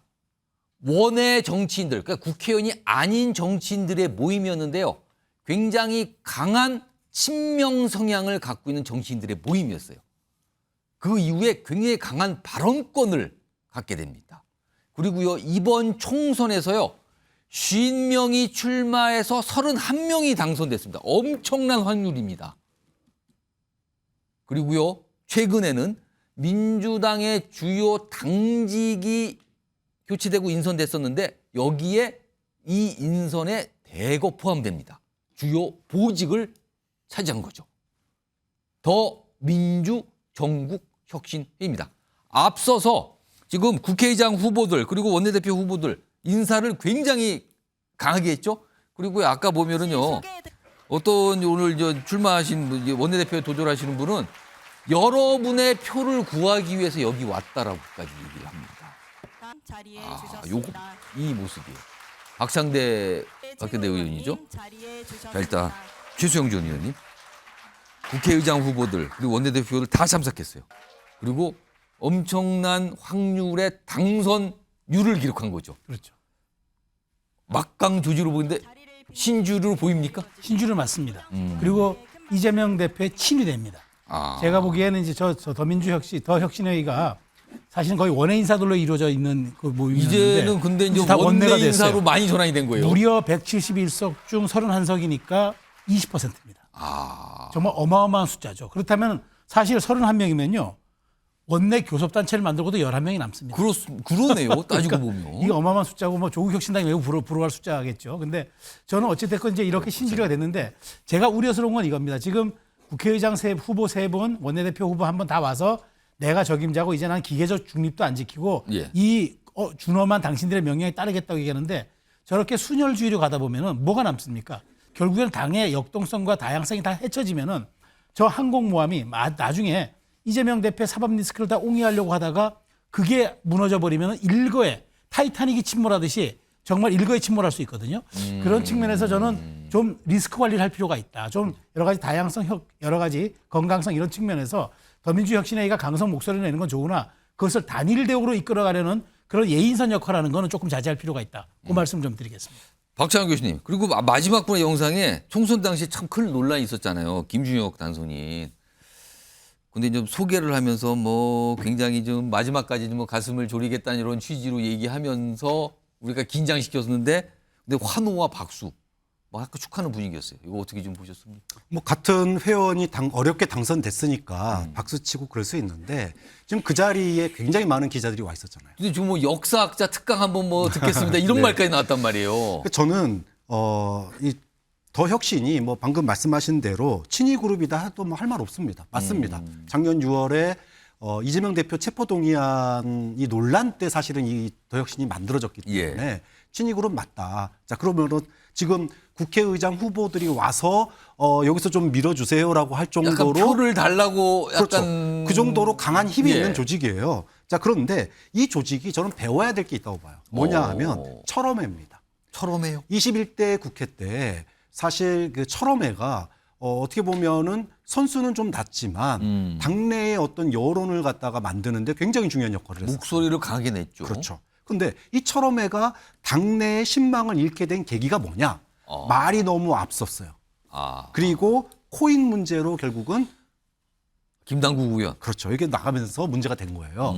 원외 정치인들, 그러니까 국회의원이 아닌 정치인들의 모임이었는데요. 굉장히 강한 친명 성향을 갖고 있는 정치인들의 모임이었어요. 그 이후에 굉장히 강한 발언권을 갖게 됩니다. 그리고요, 이번 총선에서요, 50명이 출마해서 31명이 당선됐습니다. 엄청난 확률입니다. 그리고요, 최근에는 민주당의 주요 당직이 교체되고 인선됐었는데 여기에 이 인선에 대거 포함됩니다. 주요 보직을 차지한 거죠. 더민주정국혁신회입니다. 앞서서 지금 국회의장 후보들 그리고 원내대표 후보들 인사를 굉장히 강하게 했죠. 그리고 아까 보면은요, 어떤 오늘 출마하신 원내대표에 도전하시는 분은 여러분의 표를 구하기 위해서 여기 왔다라고까지 얘기를 합니다. 이 모습이에요. 박상대 의원이죠. 자, 일단 최수영 전 의원님, 국회의장 후보들 그리고 원내대표들 다 참석했어요. 그리고 엄청난 확률의 당선율을 기록한 거죠. 그렇죠. 막강 조지로 보이는데 신주로 보입니까? 신주를 맞습니다. 그리고 이재명 대표의 친위대입니다. 제가 보기에는 이제 저 더혁신회의가 사실은 거의 원외 인사들로 이루어져 있는 그 모임이었는데 이제는 근데 이제 다 원내 원내가 인사로 됐어요. 많이 전환이 된 거예요. 무려 171석 중 31석이니까 20%입니다. 정말 어마어마한 숫자죠. 그렇다면 사실 31명이면요. 원내 교섭단체를 만들고도 11명이 남습니다. 그러네요. 따지고 보면. 이게 어마어마한 숫자고 뭐 조국혁신당이 매우 부러워할 숫자겠죠. 근데 저는 어찌됐건 이제 이렇게 신주가 됐는데 제가 우려스러운 건 이겁니다. 지금 국회의장 후보 3분, 원내대표 후보 한 번 다 와서 내가 적임자고 이제 난 기계적 중립도 안 지키고 이 준엄한 당신들의 명령에 따르겠다고 얘기하는데 저렇게 순혈주의로 가다 보면은 뭐가 남습니까? 결국에는 당의 역동성과 다양성이 다 헤쳐지면은 저 항공모함이 나중에 이재명 대표의 사법 리스크를 다 옹이하려고 하다가 그게 무너져 버리면 일거에 타이타닉이 침몰하듯이 정말 일거에 침몰할 수 있거든요. 그런 측면에서 저는 좀 리스크 관리를 할 필요가 있다. 좀 여러 가지 다양성, 여러 가지 건강성 이런 측면에서 더민주혁신회의가 강성 목소리를 내는 건 좋으나 그것을 단일 대우로 이끌어가려는 그런 예인선 역할하는 거는 조금 자제할 필요가 있다. 그 말씀 좀 드리겠습니다. 박찬원 교수님, 그리고 마지막 분의 영상에 총선 당시 참 큰 논란이 있었잖아요. 김준혁 당선인. 근데 좀 소개를 하면서 뭐 굉장히 좀 마지막까지 뭐 가슴을 졸이겠다는 이런 취지로 얘기하면서 우리가 긴장시켰는데 근데 환호와 박수 뭐 아까 축하하는 분위기였어요. 이거 어떻게 좀 보셨습니까? 뭐 같은 회원이 어렵게 당선됐으니까 박수치고 그럴 수 있는데 지금 그 자리에 굉장히 많은 기자들이 와 있었잖아요. 근데 지금 뭐 역사학자 특강 한번 뭐 듣겠습니다. 이런 네. 말까지 나왔단 말이에요. 저는 이 더 혁신이 뭐 방금 말씀하신 대로 친위 그룹이다 해도 뭐 할 말 없습니다. 맞습니다. 작년 6월에 이재명 대표 체포동의안이 논란 때 사실은 이 더 혁신이 만들어졌기 때문에 친위 그룹 맞다. 자, 그러면은 지금 국회의장 후보들이 와서 여기서 좀 밀어주세요라고 할 정도로 약간 표를 달라고 약간 그렇죠. 그 정도로 강한 힘이 있는 조직이에요. 자, 그런데 이 조직이 저는 배워야 될 게 있다고 봐요. 뭐냐 하면 철험회입니다. 철험회요? 21대 국회 때 사실 그 철험회가 어떻게 보면은 선수는 좀 낮지만 당내의 어떤 여론을 갖다가 만드는데 굉장히 중요한 역할을 했어요. 목소리를 강하게 냈죠. 그렇죠. 근데 이 철험회가 당내의 신망을 잃게 된 계기가 뭐냐? 말이 너무 앞섰어요. 그리고 코인 문제로 결국은 김당국 의원. 그렇죠. 이게 나가면서 문제가 된 거예요.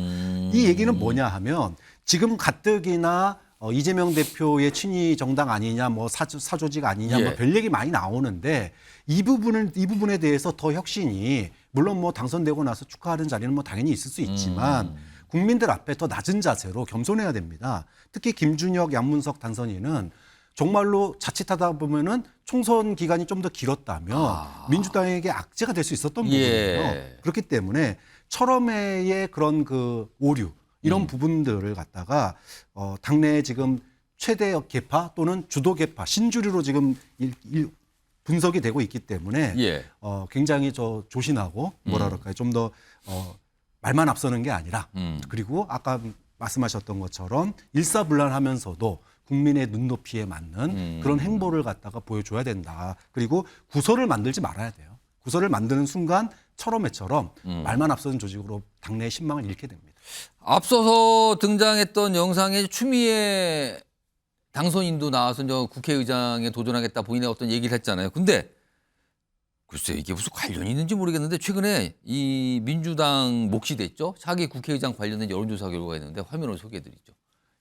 이 얘기는 뭐냐 하면 지금 가뜩이나 이재명 대표의 친위 정당 아니냐, 뭐 사조직 아니냐, 뭐 별 얘기 많이 나오는데 이 부분에 대해서 더 혁신이 물론 뭐 당선되고 나서 축하하는 자리는 뭐 당연히 있을 수 있지만 국민들 앞에 더 낮은 자세로 겸손해야 됩니다. 특히 김준혁, 양문석 당선인은 정말로 자칫하다 보면은 총선 기간이 좀 더 길었다면 민주당에게 악재가 될 수 있었던 부분이에요. 그렇기 때문에 철험회의 그런 그 오류 이런 부분들을 갖다가 당내에 지금 최대 계파 또는 주도 계파 신주류로 지금 분석이 되고 있기 때문에 굉장히 조신하고 뭐라 그럴까요? 좀 더 말만 앞서는 게 아니라 그리고 아까 말씀하셨던 것처럼 일사불란하면서도 국민의 눈높이에 맞는 그런 행보를 갖다가 보여줘야 된다. 그리고 구설을 만들지 말아야 돼요. 구설을 만드는 순간 철험회처럼 말만 앞서는 조직으로 당내의 신망을 잃게 됩니다. 앞서서 등장했던 영상에 추미애 당선인도 나와서 이제 국회의장에 도전하겠다 본인의 어떤 얘기를 했잖아요. 근데 글쎄 이게 무슨 관련이 있는지 모르겠는데 최근에 이 민주당 몫이 됐죠. 차기 국회의장 관련된 여론조사 결과가 있는데 화면을 소개해드리죠.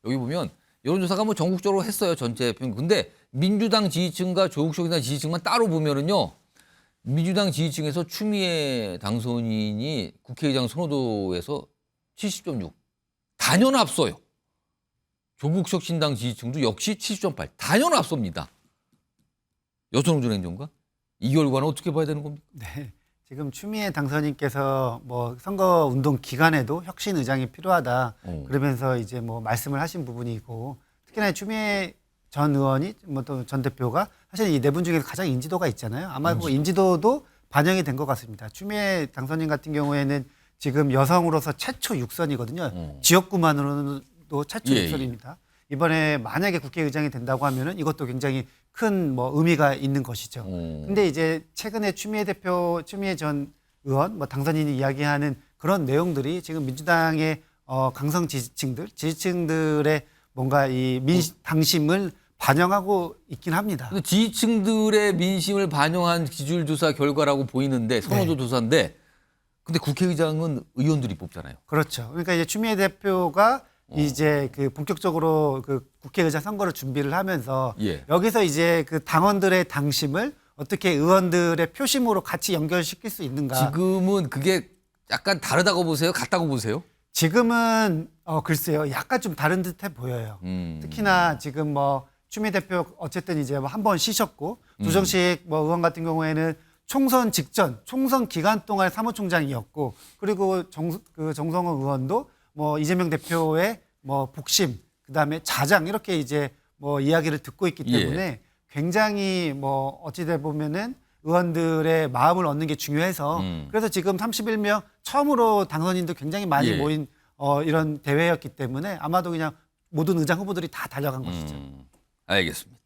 여기 보면 여론조사가 뭐 전국적으로 했어요. 전체 평균. 근데 민주당 지지층과 조국혁신당 지지층만 따로 보면은요. 민주당 지지층에서 추미애 당선인이 국회의장 선호도에서 70.6. 단연 앞서요. 조국혁신당 지지층도 역시 70.8. 단연 앞섭니다. 여성운전 행정가? 이 결과는 어떻게 봐야 되는 겁니까? 네. 지금 추미애 당선인께서 뭐 선거 운동 기간에도 혁신 의장이 필요하다. 그러면서 이제 뭐 말씀을 하신 부분이 있고 특히나 추미애 전 의원이 뭐 또 전 대표가 사실 이 네 분 중에서 가장 인지도가 있잖아요. 아마 그 인지도도 반영이 된 것 같습니다. 추미애 당선인 같은 경우에는 지금 여성으로서 최초 6선이거든요. 지역구만으로도 최초 6선입니다. 이번에 만약에 국회의장이 된다고 하면은 이것도 굉장히 큰 뭐 의미가 있는 것이죠. 근데 이제 최근에 추미애 전 의원 뭐 당선인이 이야기하는 그런 내용들이 지금 민주당의 강성 지지층들의 뭔가 이 당심을 반영하고 있긴 합니다. 근데 지지층들의 민심을 반영한 지지율 조사 결과라고 보이는데 선호도 조사인데 근데 국회의장은 의원들이 뽑잖아요. 그렇죠. 그러니까 이제 추미애 대표가 이제 그 본격적으로 그 국회의장 선거를 준비를 하면서 여기서 이제 그 당원들의 당심을 어떻게 의원들의 표심으로 같이 연결시킬 수 있는가. 지금은 그게 약간 다르다고 보세요? 같다고 보세요? 지금은 글쎄요. 약간 좀 다른 듯해 보여요. 특히나 지금 뭐 추미애 대표 어쨌든 이제 한 번 쉬셨고 조정식 뭐 의원 같은 경우에는 총선 직전, 총선 기간 동안 사무총장이었고 그리고 정성호 의원도 뭐 이재명 대표의 뭐 복심, 그다음에 자장 이렇게 이제 뭐 이야기를 듣고 있기 때문에 굉장히 뭐 어찌돼 보면은 의원들의 마음을 얻는 게 중요해서 그래서 지금 31명 처음으로 당선인도 굉장히 많이 모인 이런 대회였기 때문에 아마도 그냥 모든 의장 후보들이 다 달려간 것이죠. 알겠습니다.